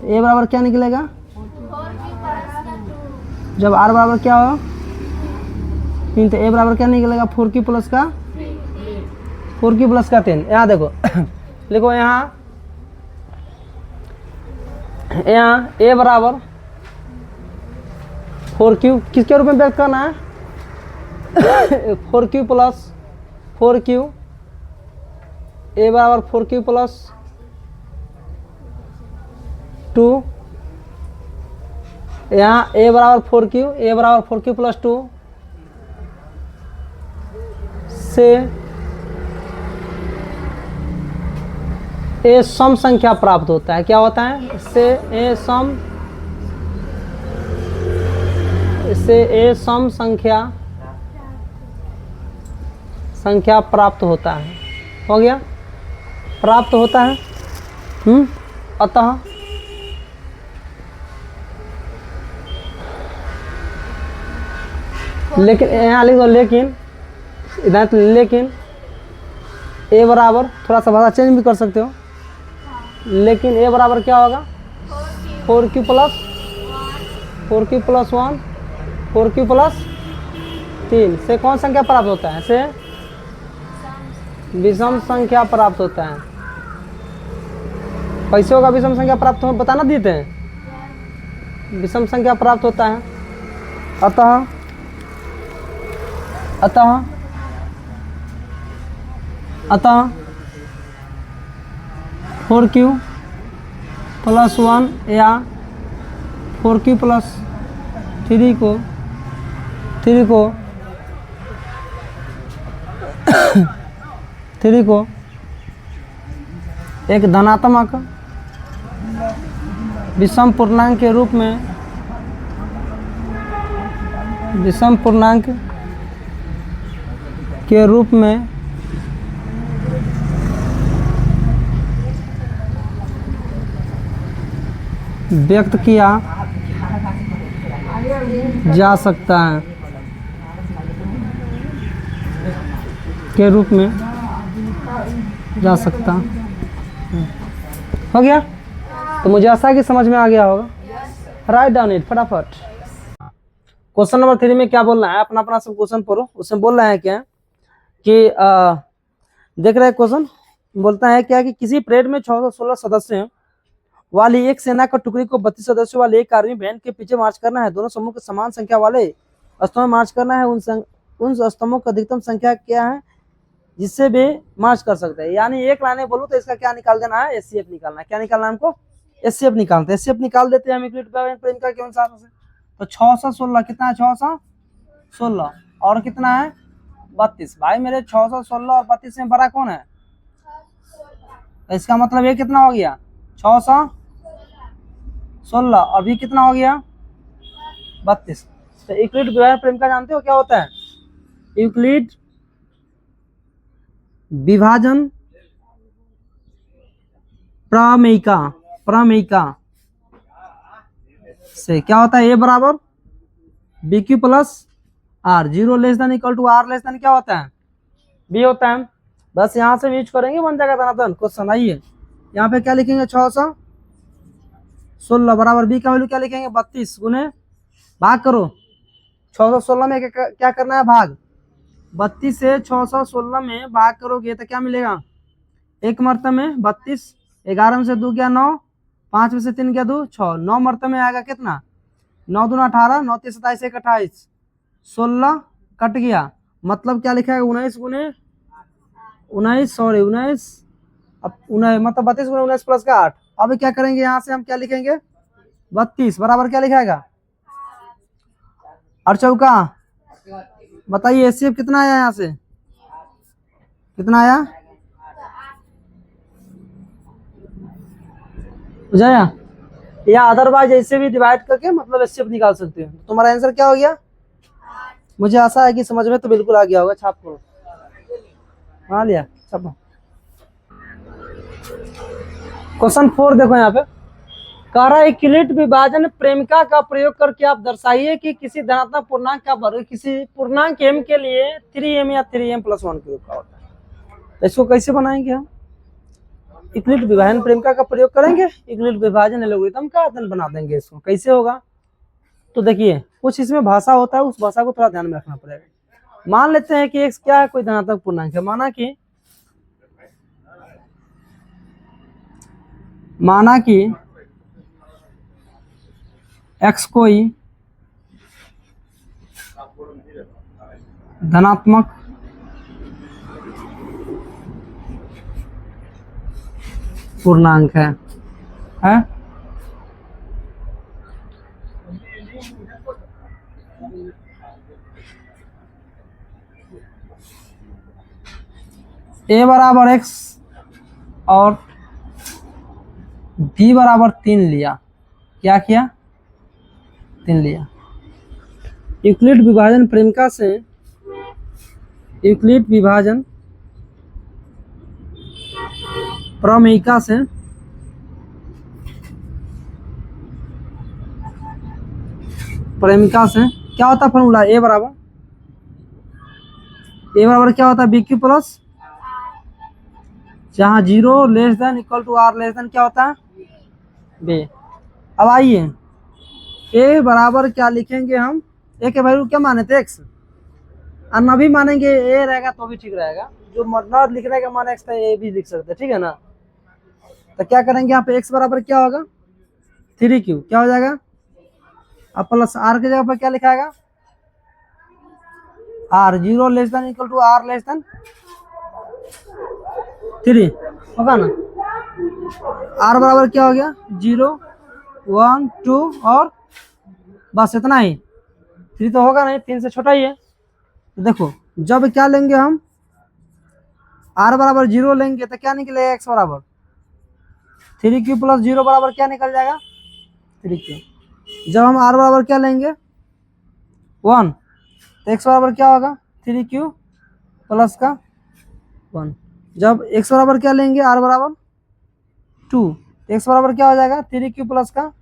a बराबर क्या निकलेगा, जब r बराबर क्या हो 3, तो a बराबर क्या निकलेगा, 4q प्लस का 10। यहाँ देखो लिखो, यहाँ a बराबर 4q किसके रूप में व्यक्त करना है, 4q प्लस 4q, a बराबर 4q प्लस 2, यहाँ a बराबर 4q प्लस 2 से a सम संख्या प्राप्त होता है। क्या होता है, इससे a सम संख्या प्राप्त होता है। हो गया, प्राप्त होता है। अतः लेकिन यहाँ लिख दो, लेकिन इधर तो लेकिन a बराबर, थोड़ा सा भाषा चेंज भी कर सकते हो, लेकिन a बराबर क्या होगा, 4q प्लस 1 4q प्लस 3 से कौन संख्या प्राप्त होता है, से विषम संख्या प्राप्त होता है। कैसे होगा विषम संख्या प्राप्त हो, बताना देते हैं, विषम संख्या प्राप्त होता है। अतः 4q प्लस 1 या 4q प्लस 3 को एक धनात्मक विषम पूर्णांक के रूप में व्यक्त किया जा सकता है, हो गया। तो मुझे आशा है कि समझ में आ गया होगा। राइट डाउन इट फटाफट। क्वेश्चन नंबर 3 में क्या बोल रहा है, अपना सब क्वेश्चन पढ़ो। उसमें बोल रहा है क्या कि देख रहे हैं क्वेश्चन, बोलता है क्या कि किसी परेड में 616 सदस्य वाली एक सेना का टुकड़ी को 32 सदस्यों वाले एक आर्मी बैंड के पीछे मार्च करना है। दोनों समूह के समान संख्या वाले स्तंभ में मार्च करना है। उन स्तंभों की अधिकतम संख्या क्या है जिससे वे मार्च कर सकते हैं। यानी एक लाने बोलो तो इसका क्या निकाल देना है, एचसीएफ निकालना है। क्या निकालना है हमको, एचसीएफ निकालते हैं, एचसीएफ निकाल देते हैं हम यूक्लिड विभाजन प्रेमिका के अनुसार से। तो 616 कितना है, 616 और कितना है 32। भाई मेरे 616 और 32 में बड़ा कौन है, तो इसका मतलब ये कितना हो गया 616 और भी कितना हो गया 32। तो यूक्लिड विभाजन प्रेमिका जानते हो क्या होता है, यूक्लिड विभाजन प्रमेयिका, प्रमेयिका से क्या होता है, ए बराबर B Q plus R, 0 less than equal to R less than क्या होता है बी होता है। बस यहाँ से यूज करेंगे, बन जाएगा धनात्मक क्वेश्चन। आइए यहाँ पे क्या लिखेंगे 616 बराबर बी का वैल्यू क्या लिखेंगे 32 गुने भाग करो 616 में क्या करना है भाग, 32 से 616 में भाग करोगे तो क्या मिलेगा, एक मरतबे में 32, 11 में से 2 क्या 9, 5 में से 3 क्या 2 6, 9 मरतबे में आएगा कितना 9 दूना 18, 9 3 27 1 28, 16 कट गया, मतलब क्या लिखा है 19 गुने 19 सॉरी 19 अब 19 मतलब 32 गुने 19 प्लस का 8। अब क्या करेंगे यहाँ से हम क्या लिखेंगे 32 बराबर क्या लिखाएगा और चौका, बताइए एचसीएफ कितना आया यहाँ से, कितना आया बुझाया, या अदरवाइज ऐसे भी डिवाइड करके मतलब एचसीएफ निकाल सकते हो। तुम्हारा आंसर क्या हो गया, मुझे आशा है कि समझ में तो बिल्कुल आ गया होगा। छाप करो, बना लिया छापो। क्वेश्चन 4 देखो यहाँ पे कह रहा है यूक्लिड विभाजन प्रेमिका का प्रयोग करके आप दर्शाइए कि किसी धनात्मक पूर्णांक का वर्ग किसी पूर्णांक m के लिए 3m या 3m + 1 के रूप का होता है। इसको कैसे बनाएंगे हम, यूक्लिड विभाजन प्रेमिका का प्रयोग करेंगे, यूक्लिड विभाजन एल्गोरिथम का अध्ययन बना देंगे। इसको कैसे होगा, तो देखिए कुछ इसमें भाषा होता है, उस भाषा को थोड़ा ध्यान में रखना पड़ेगा। मान लेते हैं कि x क्या है, कोई धनात्मक पूर्णांक है, माना कि x कोई धनात्मक पूर्णांक है a बराबर x और b बराबर 3 लिया, क्या किया 3 लिया। यूक्लिड विभाजन प्रेमिका से, यूक्लिड विभाजन प्रमेयिका से क्या होता है फॉर्मूला, ए बराबर क्या होता है बी क्यू प्लस, जहाँ 0 less than equal to R less than क्या होता है बी। अब आइए ए बराबर क्या लिखेंगे हम, ए के वैल्यू क्या माने थे x, और न भी मानेंगे ए रहेगा तो भी ठीक रहेगा, जो न लिखने का मान x था ए भी लिख सकते हैं, ठीक है ना। तो क्या करेंगे यहाँ पे x बराबर क्या होगा 3q, क्या हो जाएगा अब प्लस r की जगह पर क्या लिखाएगा r, 0 less than equal to r less than 3 होगा ना। r बराबर क्या हो गया 0 1 2 और बस इतना ही, 3 तो होगा नहीं, 3 से छोटा ही है। तो देखो जब क्या लेंगे हम r बराबर 0 लेंगे तो क्या निकलेगा x बराबर 3q + 0 बराबर क्या निकल जाएगा 3q। जब हम r बराबर क्या लेंगे 1 तो x बराबर क्या होगा 3q प्लस का 1। जब x बराबर क्या लेंगे r बराबर 2 तो x बराबर क्या हो जाएगा 3q प्लस का।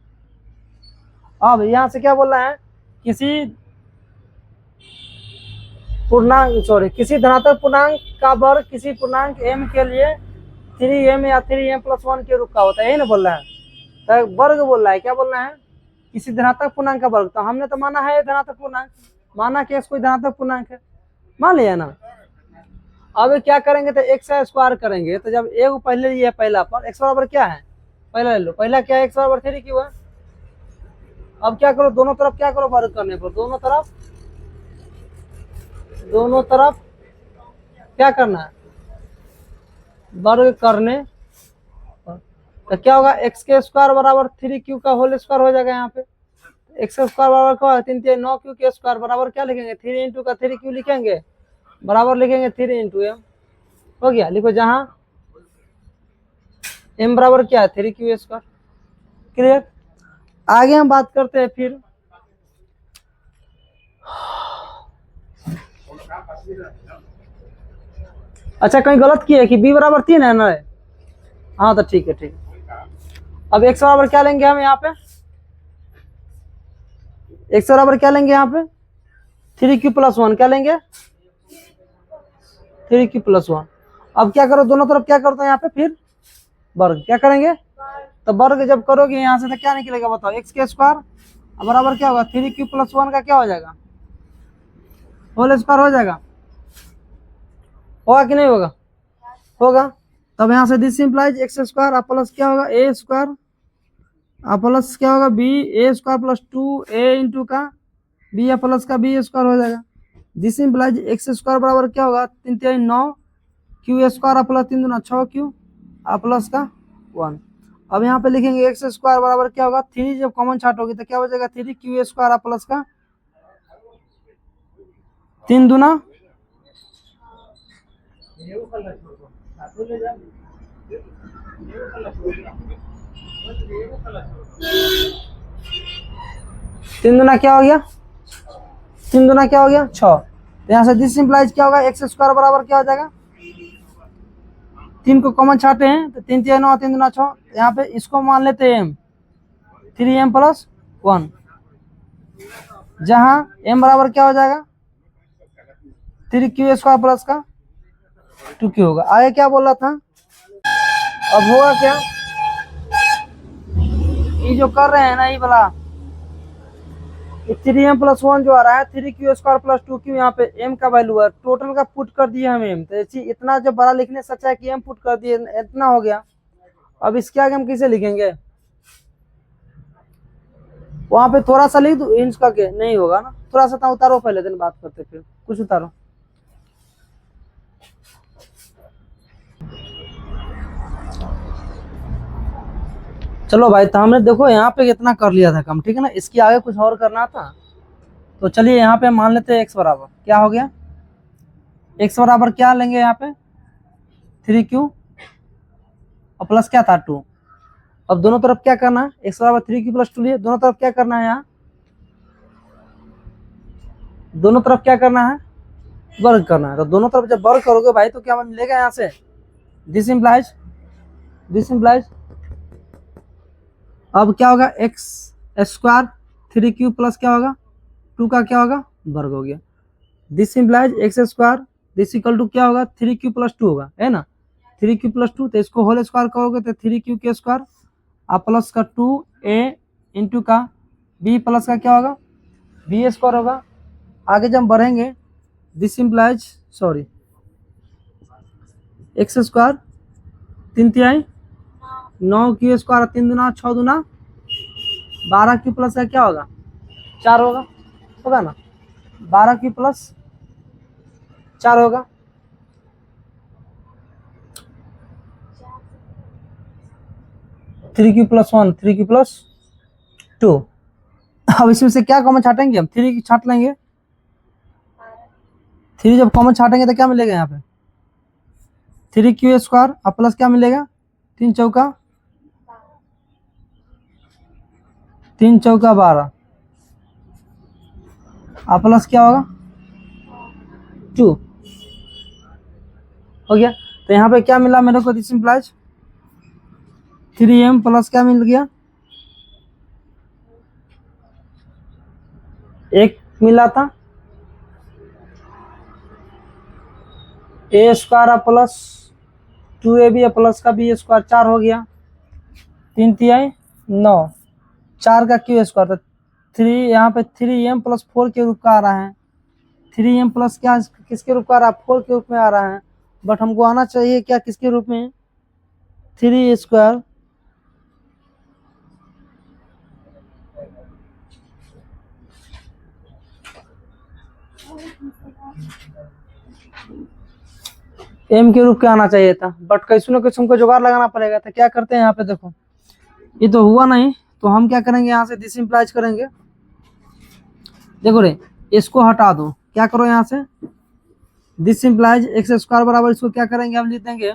अब यहाँ से क्या बोल रहा है, किसी धनात्मक पूर्णांक का वर्ग किसी पूर्णांक m के लिए 3m या 3m + 1 के रूप का होता है, यही ना बोल रहा है। तो वर्ग बोल रहा है, क्या बोल रहा है किसी धनात्मक पूर्णांक का वर्ग। तो हमने तो माना है धनात्मक पूर्णांक, माना कि x कोई धनात्मक पूर्णांक है, मान लिया ना। अब क्या करेंगे तो x का स्क्वायर करेंगे, तो जब a को पहले लिया पहला पर x बराबर क्या है पहला ले लो, पहला क्या है x बराबर 3q है। अब क्या करो दोनों तरफ क्या करो वर्ग करने पर, दोनों तरफ क्या करना है वर्ग करने पर। तो क्या होगा, एक्स के स्क्वायर बराबर 3q का होल स्क्वायर हो जाएगा। यहाँ पे एक्स का स्क्वायर बराबर क्या होगा, 3 9 q के स्क्वायर बराबर क्या लिखेंगे, 3 इंटू का 3q लिखेंगे, बराबर लिखेंगे 3 इंटू एम। हो गया, लिखो जहां m बराबर क्या है 3q स्क्वायर। क्लियर। आगे हम बात करते हैं फिर अच्छा कहीं गलत किया है कि b बराबर 3 है ना। हाँ तो ठीक है, ठीक है। अब x बराबर क्या लेंगे हम यहाँ पे, x बराबर क्या लेंगे यहाँ पे 3q प्लस 1, क्या लेंगे 3q प्लस 1। अब क्या करो, दोनों तरफ क्या करते हैं यहाँ पे फिर वर्ग, क्या करेंगे, तो वर्ग जब करोगे यहाँ से तो क्या निकलेगा बताओ, एक्स के स्क्वायर बराबर क्या होगा 3q प्लस 1 का क्या हो जाएगा, होल स्क्वायर हो जाएगा। होगा कि नहीं होगा, होगा। तब यहाँ से this implies X square plus क्या होगा ए स्क्वायर प्लस क्या होगा बी ए स्क्वायर प्लस 2 ए इंटू का बी या प्लस का बी स्क्वायर हो जाएगा। दिस इंप्लाइज एक्स स्क्वायर बराबर क्या होगा 3 3 9 क्यू स्क्वायर प्लस 3 दूना 6 क्यू प्लस का 1। अब यहाँ पे लिखेंगे एक्स स्क्वायर बराबर क्या होगा 3, जब कॉमन छाट होगी तो क्या बचेगा 3 क्यू स्क्वायर प्लस का 3 दूना 3 दूना क्या हो गया, 3 दूना क्या हो गया 6। तो यहाँ से दिस इंप्लाइज क्या होगा एक्स स्क्वायर बराबर क्या हो जाएगा, 3 को कॉमन छाटे हैं तो 3 3 9 3 दूना 6। यहाँ पे इसको मान लेते हैं m 3m प्लस 1, जहां m बराबर क्या हो जाएगा 3q स्क्वायर प्लस का 2q होगा। आगे क्या बोल रहा था, अब होगा क्या, ये जो कर रहे हैं ना ये वाला 3m प्लस 1 जो आ रहा है 3q स्क्वायर प्लस 2q, यहाँ पे m का वैल्यू है, टोटल का पुट कर दिए हम m, तो इतना जब बड़ा लिखने से अच्छा है कि m पुट कर दिए, इतना हो गया। अब इसके आगे हम किसे लिखेंगे, वहां पे थोड़ा सा लिख दो इंच का के, नहीं होगा ना, थोड़ा सा उतारो पहले दिन बात करते फिर कुछ उतारो। चलो भाई, तो हमने देखो यहाँ पे कितना कर लिया था कम, ठीक है ना, इसके आगे कुछ और करना था। तो चलिए यहाँ पे मान लेते हैं एक्स बराबर क्या हो गया, एक्स बराबर क्या लेंगे यहाँ पे 3q और प्लस क्या था 2। अब दोनों तरफ क्या करना है, एक्स बराबर 3q प्लस 2 लिए, दोनों तरफ क्या करना है, यहाँ दोनों तरफ क्या करना है वर्ग करना है। तो दोनों तरफ जब वर्ग करोगे भाई तो क्या मिलेगा यहाँ से, दिस इंप्लाइज अब क्या होगा एक्स स्क्वायर 3q प्लस क्या होगा 2 का क्या होगा वर्ग हो गया। This implies X square this equal to क्या होगा 3q प्लस 2 होगा, है ना, 3q प्लस 2, तो इसको होल स्क्वायर करोगे तो 3q के स्क्वायर प्लस का 2a इंटू का b प्लस का क्या होगा b स्क्वायर होगा। आगे जब बढ़ेंगे this implies sorry x square 3 3 9q square 3 दूना 6 दूना 12q प्लस का क्या होगा 4 होगा ना, 12q प्लस 4 होगा। Three Q plus 1 3q plus 2। अब इसमें से क्या कॉमन छाटेंगे हम, 3 छाट लेंगे, 3 जब कॉमन छाटेंगे तो क्या मिलेगा यहाँ पे 3q स्क्वायर और प्लस क्या मिलेगा 3 चौका 12 और प्लस क्या होगा 2 हो गया। तो यहाँ पे क्या मिला मेरे को, दिस इंप्लाइज 3m प्लस क्या मिल गया 1 मिला था a square plus 2ab plus का b स्क्वायर 4 हो गया, 3 3 9 4 का q स्क्वायर, तो 3 यहाँ पे 3m प्लस 4 के रूप का आ रहा है, 3m प्लस क्या किसके रूप का आ रहा है 4 के रूप में आ रहा है, बट हमको आना चाहिए क्या किसके रूप में 3 स्क्वायर एम के रूप का आना चाहिए था, बट कैसे न कैसे हमको जुगाड़ लगाना पड़ेगा। तो क्या करते हैं यहाँ पे देखो, ये तो हुआ नहीं, तो हम क्या करेंगे यहाँ से दिस इंप्लाइज करेंगे। देखो रे, इसको हटा दो, क्या करो यहाँ से दिस इंप्लाइज एक्स स्क्वायर बराबर, इसको क्या करेंगे हम लिख देंगे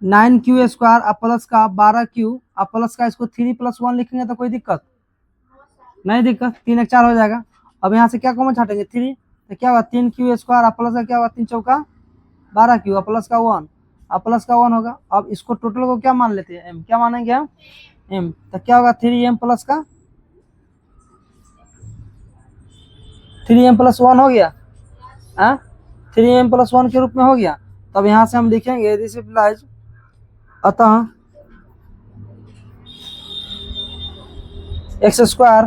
9q स्क्वायर अब प्लस का 12q अब प्लस का इसको 3 + 1 लिखेंगे तो कोई दिक्कत नहीं, दिक्कत 3 1 4 हो जाएगा। अब यहाँ से क्या कॉमन छाटेंगे 3, तो क्या होगा 3q स्क्वायर अब प्लस का क्या होगा 3 चौका 12q अब प्लस का 1 अब प्लस का 1 होगा। अब इसको टोटल को क्या मान लेते हैं, m क्या मानेंगे हम m, तो क्या होगा 3m प्लस का 3m + 1 हो गया, 3m + 1 के रूप में हो गया। तब यहाँ से हम लिखेंगे दिस इंप्लाइज, अतः एक्स स्क्वायर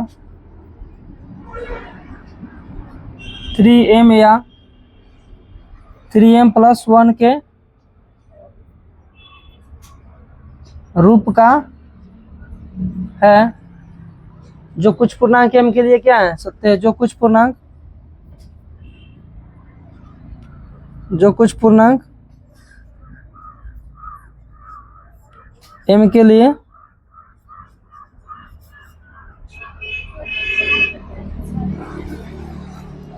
3m या 3m + 1 के रूप का है, जो कुछ पूर्णांक m के लिए क्या है सत्य है, जो कुछ पूर्णांक m के लिए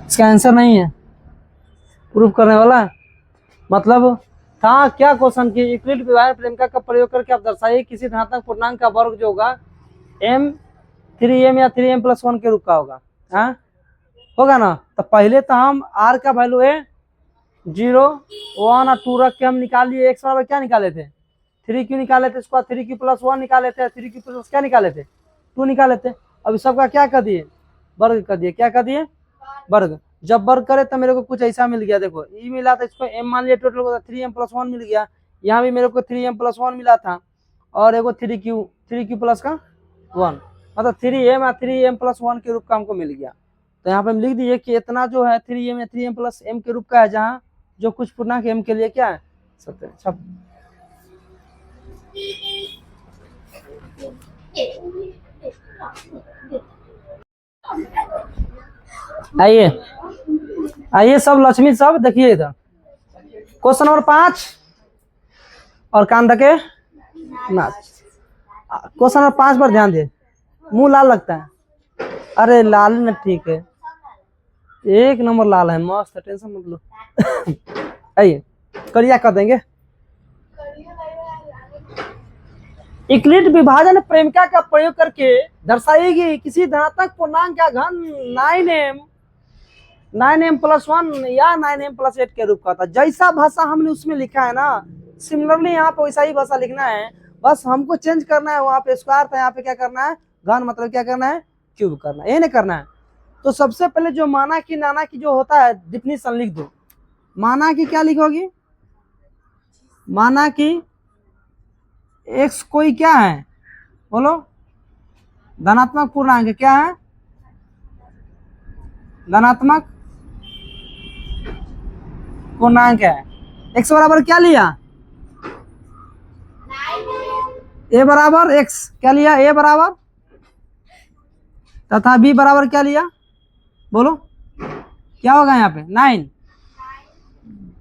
इसका आंसर नहीं है प्रूफ करने वाला। मतलब था क्या क्वेश्चन की यूक्लिड विभाजन प्रेमिका का प्रयोग करके आप दर्शाइए किसी धनात्मक पूर्णांक का वर्ग जो होगा m 3m या 3m + 1 के रूप का होगा, होगा ना। तो पहले तो हम r का वैल्यू है 0 1 और 2 रख के हम निकाल लिए, x बराबर क्या निकाले थे 3q निकाले थे, उसके बाद 3q + 1 निकाले थे, 3q + क्या निकाले थे 2 निकाले थे। अब सबका क्या कर दिए वर्ग कर दिए, क्या कर दिए वर्ग। जब वर्ग करे तो मेरे को कुछ ऐसा मिल गया, देखो ई मिला था, इसको m मान लिया, टोटल को 3m + 1 मिल गया। यहाँ भी मेरे को 3m + 1 मिला था और एगो 3q प्लस का 1, मतलब 3m या 3m + 1 के रूप का हमको मिल गया। तो यहाँ पे हम लिख दिए कि इतना जो है 3m या 3m + m के रूप का है, जहाँ जो कुछ पूर्णांक m के लिए क्या है सत्य है। आइए आइए सब लक्ष्मी सब देखिए इधर, क्वेश्चन नंबर 5 और कान ढके नाच। क्वेश्चन नंबर 5 पर ध्यान दे, मुंह लाल लगता है, अरे लाल में ठीक है, 1 नंबर लाल है, मस्त है, टेंशन मत लो। आइए करिया कर देंगे। यूक्लिड विभाजन प्रेमिका का प्रयोग करके दर्शाएगी किसी धनात्मक पूर्णांक का घन 9m + 1 या 9m + 8 के रूप का था। जैसा भाषा हमने उसमें लिखा है ना, सिमिलरली यहाँ पे वैसा ही भाषा लिखना है, बस हमको चेंज करना है। वहां पे स्क्वायर था, यहाँ पे क्या करना है घन, मतलब क्या करना है क्यूब करना है, ये नहीं करना है। तो सबसे पहले जो माना की नाना की जो होता है डिफिनीशन लिख दो। माना की क्या लिखोगी, माना की x कोई क्या है बोलो, धनात्मक पूर्णांक क्या है, धनात्मक पूर्णांक है। x बराबर क्या लिया a बराबर x, क्या लिया a बराबर, तथा b बराबर क्या लिया बोलो, क्या होगा यहाँ पे 9।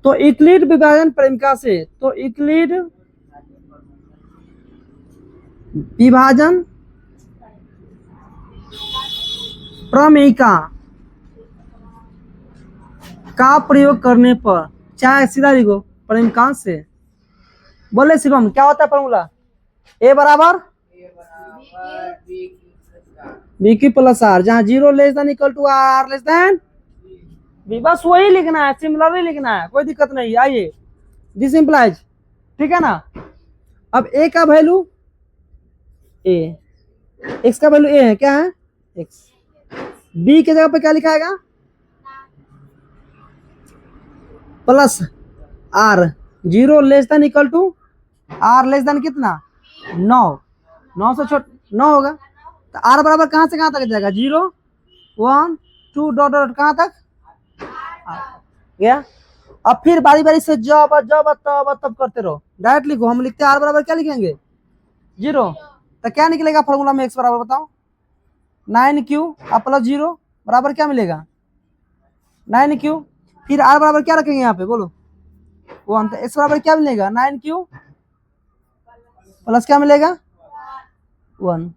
तो यूक्लिड विभाजन प्रेमिका से, तो यूक्लिड विभाजन प्रमेयिका का प्रयोग करने पर, चाहे सीधा लिखो प्रेमिकांश से, बोले शिवम क्या होता है फॉर्मूला, a बराबर bq + r, जहाँ 0 ≤ r लेस b, बस वही लिखना है, सिमिलरली लिखना है, कोई दिक्कत नहीं। आइए दिस इंप्लाइज, ठीक है ना। अब a का वैल्यू a, x का वैल्यू a है, क्या है x, b के जगह पे क्या लिखाएगा plus r, 0 ≤ r less than कितना 9, 9 से छोटा 9 होगा। तो r बराबर कहाँ से कहाँ तक जाएगा 0 1 2 डॉट डॉट कहाँ तक गया। अब फिर बारी बारी से जब तब करते रहो, डायरेक्ट लिखो। हम लिखते हैं r बराबर क्या लिखेंगे 0, तो क्या निकलेगा फॉर्मूला में x बराबर बताओ 9q + 0 बराबर क्या मिलेगा 9q। फिर r बराबर क्या रखेंगे यहाँ पे बोलो वन। तो एक्स बराबर क्या मिलेगा 9 क्यू प्लस क्या मिलेगा 1।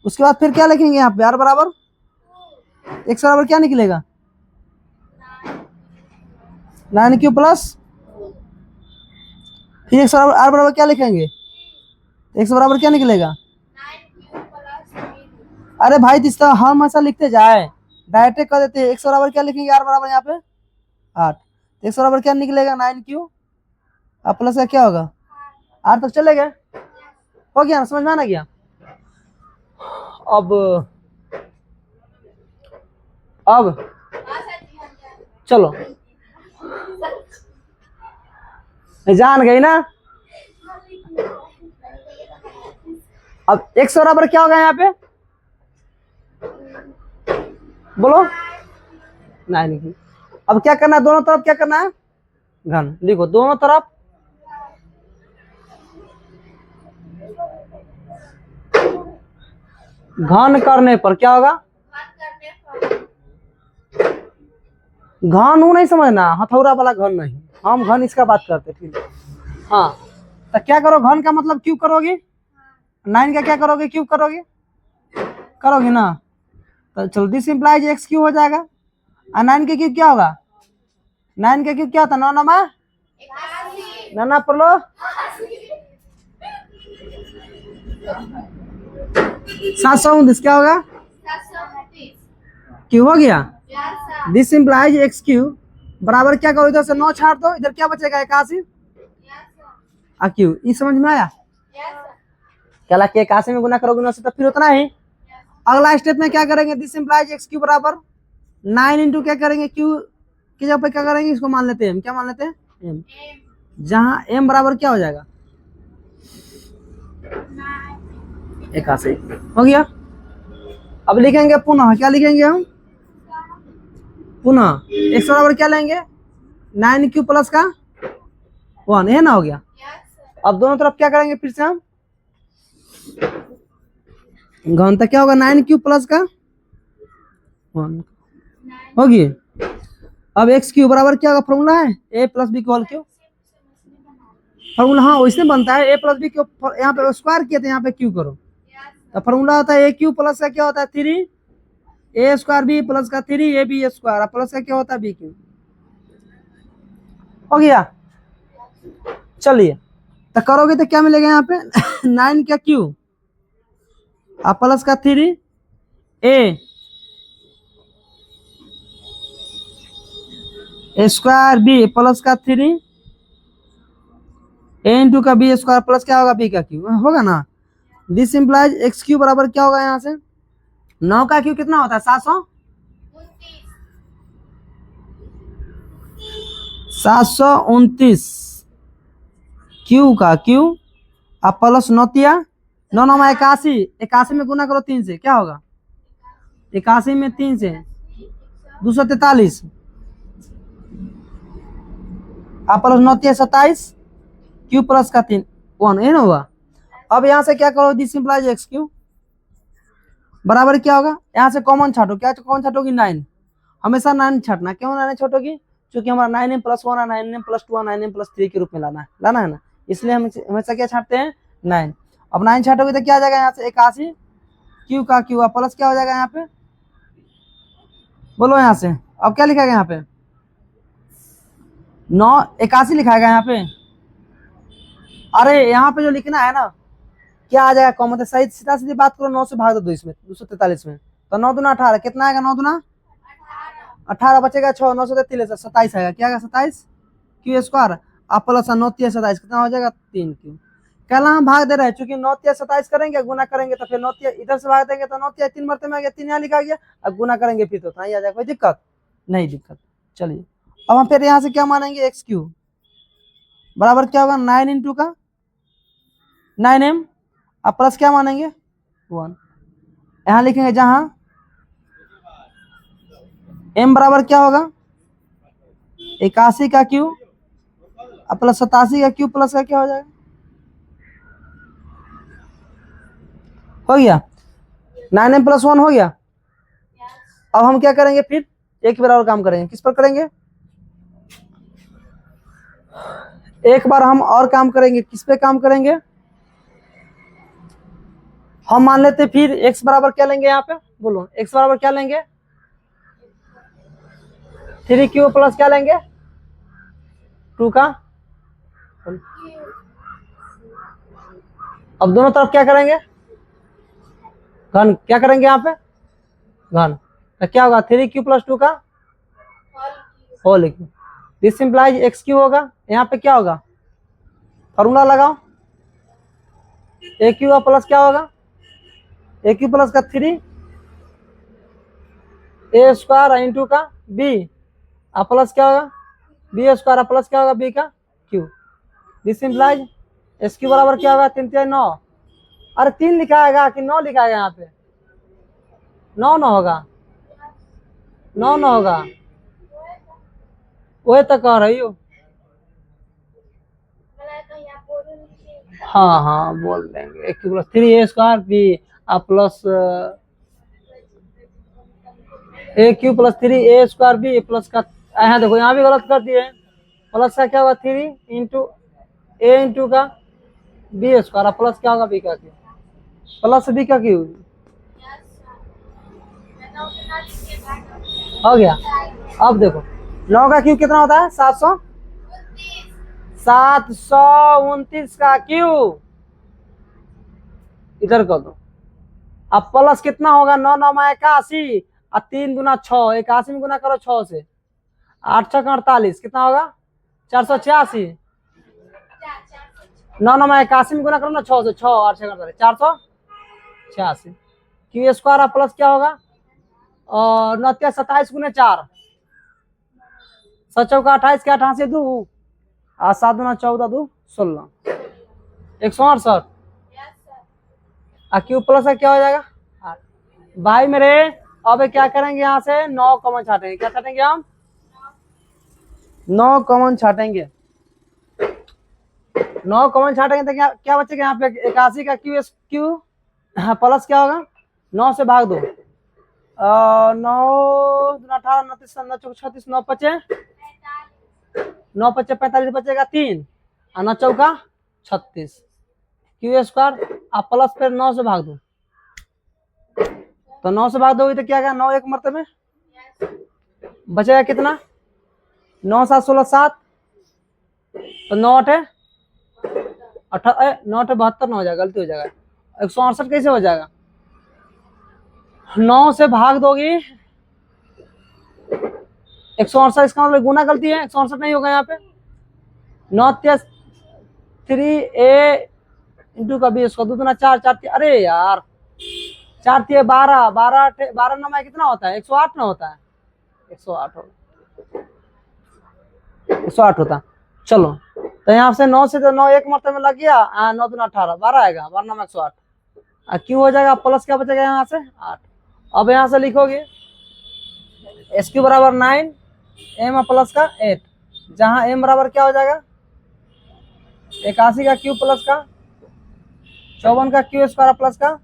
उसके बाद फिर क्या लिखेंगे यहाँ पे आर बराबर एक्स बराबर क्या निकलेगा 9 क्यू प्लस फिर एक्स बराबर आर बराबर क्या लिखेंगे एक्स बराबर क्या निकलेगा। अरे भाई जिस तरह हम ऐसा लिखते जाए डायरेक्ट कर देते हैं। एक्स बराबर क्या लिखेंगे आर बराबर यहाँ पे 8। एक्स बराबर क्या निकलेगा 9 क्यू अब प्लस का क्या होगा 8 तक चले गए। हो गया ना, समझ में आना गया। अब चलो जान गई ना। अब एक्स बराबर क्या होगा यहाँ पे बोलो 9 की। अब क्या करना है दोनों तरफ क्या करना है घन लिखो दोनों तरफ घन करने पर क्या होगा घन वो नहीं समझना हथौड़ा वाला घन नहीं, हम घन इसका बात करते ठीक है। हाँ तो क्या करो घन का मतलब क्यूब करोगे 9 का क्या करोगे क्यूब करोगे करोगे ना। तो चलो दिस इंप्लाइज एक्स क्यूब हो जाएगा और 9 के क्यूब क्या होगा 9 के क्यूब क्या होता 9 नमा नाना पढ़ लो 729 क्या होगा क्यों हो गया। दिस इंप्लाइज एक्स क्यूब बराबर क्या करो इधर से 9 छाड़ दो इधर क्या बचेगा 81 क्यू। ये समझ में आया क्या कि 81 में गुना करोगे 9 से तो फिर उतना ही। अगला स्टेप में क्या करेंगे दिस इंप्लाइज एक्स क्यू बराबर 9 इंटू क्या करेंगे क्यू की जगह पे क्या करेंगे इसको मान लेते हैं क्या मान लेते हैं एम जहां एम बराबर क्या हो जाएगा 81 हो गया। अब लिखेंगे पुनः क्या लिखेंगे हम पुनः एक्स बराबर क्या लेंगे 9 क्यू प्लस का 1 है ना हो गया। अब दोनों तरफ क्या करेंगे फिर से हम घन तक क्या होगा 9 क्यू प्लस का 1 होगी। अब एक्स क्यू बराबर क्या होगा फॉर्मूला है A plus B whole cube formula. हाँ वैसे बनता है ए प्लस बी क्यू यहाँ पे स्क्वायर किया था यहाँ पे क्यू करो तो फॉर्मूला होता है ए क्यू प्लस का क्या होता है 3 ए स्क्वायर बी प्लस का 3 ए बी स्क्वायर प्लस का क्या होता है बी क्यू हो गया। चलिए तो करोगे तो क्या मिलेगा यहाँ पे 9 का क्यू प्लस का 3 ए स्क्वायर बी प्लस का 3 ए इंटू का बी स्क्वायर प्लस क्या होगा बी का क्यू होगा ना। दिस इंप्लाइज एक्स क्यू बराबर क्या होगा यहाँ से 9 का क्यू कितना होता है 729 क्यू का क्यू अब प्लस 9 9 9 81 81 में गुना करो 3 से क्या होगा 81 में 3 से 243 आप प्लस 9 27 क्यू प्लस का 3 1 है ना हुआ। अब यहाँ से क्या करो दिस इंप्लाइज एक्स क्यू बराबर क्या होगा यहाँ से कॉमन छाटो क्या कौन छाटोगी 9 हमेशा 9 छाटना क्यों 9 छाटोगी क्योंकि हमारा 9m + 1 9m + 2 9m + 3 के रूप में लाना है ना इसलिए हम हमेशा क्या छाटते हैं 9। अब 9 छाटोगे तो क्या आ जाएगा यहाँ से 81 क्यू का क्यू प्लस क्या हो जाएगा यहाँ पे बोलो यहाँ से अब क्या लिखा गया यहाँ पे 9 81 लिखा गया यहाँ पे। अरे यहाँ पे जो लिखना है ना क्या आ जाएगा कॉमन सही सीधा सीधी बात करो 9 से भाग दो इसमें 243 में तो 9 दूना 18 कितना आएगा 9 दूना 18 बचेगा 6 9 से 3 27 आएगा क्या आएगा 27 क्यू स्क्वायर आप प्लस 9 3 27 कितना हो जाएगा 3 क्यू। कहला हम भाग दे रहे हैं क्योंकि 9 3 27 करेंगे गुना करेंगे तो फिर 9 3 इधर से भाग देंगे तो 9 3 मरते में आ गया 3 यहाँ लिखा गया अब गुना करेंगे फिर तो यहाँ आ जाएगा कोई दिक्कत नहीं दिक्कत। चलिए अब हम फिर यहाँ से क्या मानेंगे एक्स क्यू बराबर क्या होगा 9 इंटू का 9m अब प्लस क्या मानेंगे 1 यहाँ लिखेंगे जहां m बराबर क्या होगा 81 का क्यू अब प्लस 87 का क्यू प्लस का क्या हो जाएगा हो गया 9m + 1 हो गया। अब हम क्या करेंगे फिर एक बार और काम करेंगे किस पर करेंगे एक बार हम और काम करेंगे, किस पे काम करेंगे, हम मान लेते फिर x बराबर क्या लेंगे, यहाँ पे बोलो x बराबर क्या लेंगे, 3q प्लस क्या लेंगे, 2 का। अब दोनों तरफ क्या करेंगे, घन, क्या करेंगे यहाँ पे घन, तो क्या होगा 3q प्लस 2 का whole Q. This implies X Q होगा, यहाँ पे क्या होगा, फॉर्मूला लगाओ, ए क्यू प्लस क्या होगा, ए क्यू प्लस का 3 ए स्क्वायर इंटू का बी, प्लस क्या होगा बी स्क्वायर प्लस क्या होगा बी का Q. This implies S Q बराबर क्या होगा 3 3 9, अरे 3 लिखाएगा कि 9 लिखाएगा, यहाँ पे 9 9 होगा, 9 9 होगा, वही तो कह रही हो। हाँ हाँ बोल देंगे, ए क्यू प्लस 3 ए स्क्वायर बी प्लस ए क्यू प्लस 3 ए स्क्वायर बी प्लस का, यहाँ देखो यहाँ भी गलत कर दिए, प्लस का क्या होगा 3 इंटू ए इंटू का बी स्क्वायर प्लस क्या होगा बी का क्यू, प्लस बी का क्यू हो गया। अब देखो 9 का क्यू कितना होता है 729 का क्यू, इधर कर दो। अब प्लस कितना होगा 9 9 में 81 और 3 गुना 6, 81 में गुना करो 6 से, 8 6 48 कितना होगा 486, 9 9 में 81 में गुना करो ना 6 से, 6 8 6 486, क्यू स्क्वायर प्लस क्या होगा और 9 27 गुना 4, 7 चौका 28 के 88 2 और 7 गुना 14 2 16, 168 क्यू प्लस का क्या हो जाएगा 8। भाई मेरे अब क्या करेंगे, यहाँ से 9 कॉमन छाटेंगे, क्या छाटेंगे हम 9 कॉमन छाटेंगे, 9 कॉमन छाटेंगे तो क्या क्या बचेगा यहाँ पे 81 का क्यू क्यू प्लस क्या होगा 9 से भाग दो, 9 18 29 36 9 5 9 5 45 बचेगा 3 और 9 चौका 36, क्यू स्क्वायर आप प्लस फिर 9 से भाग दो, तो 9 से भाग दोगे तो क्या 9 एक मरतबे बचेगा कितना 9 7 16 7, तो 9 8 9 8 72 हो जाएगा, गलती हो जाएगा 168 कैसे हो जाएगा, 9 से भाग दोगी 168, इसका मतलब गुना गलती है, 168 नहीं होगा यहाँ पे, 9 3 ए इंटू का 20 2 गुना 4 4 अरे यार 4 3 12 12 12 9 कितना होता है 108 ना होता है, 108 होगा 108 होता। चलो तो यहाँ से 9 से तो 9 एक मरतबे में लग गया, 9 2 18 12 आएगा, 12 9 108 क्यों हो जाएगा, प्लस क्या बचेगा यहाँ से 8। अब यहाँ से लिखोगे एस क्यू बराबर 9 एम प्लस का 8, जहाँ एम बराबर क्या हो जाएगा 81 का क्यू प्लस का 54 का क्यू स्क्वायर प्लस का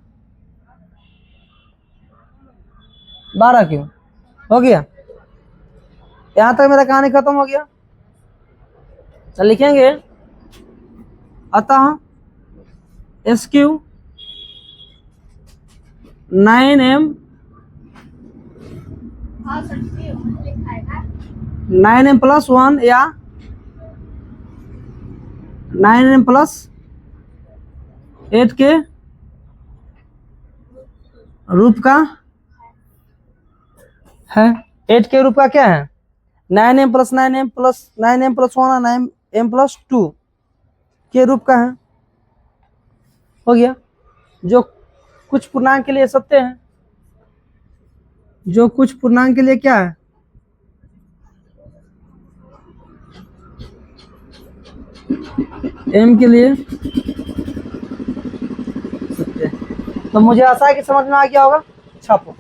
12 क्यू हो गया। यहाँ तक मेरा कहानी खत्म हो गया। चल लिखेंगे अतः S Q 9m 9m plus 1 या 9m प्लस 8 के रूप का है, 8 के रूप का क्या है 9m plus 9m plus 9m plus 1 9m plus 2 के रूप का है, हो गया। जो कुछ पूर्णांक के लिए सत्य है, जो कुछ पूर्णांक के लिए क्या है m के लिए सत्य है। तो मुझे आशा है कि समझ में आ गया होगा, छापो।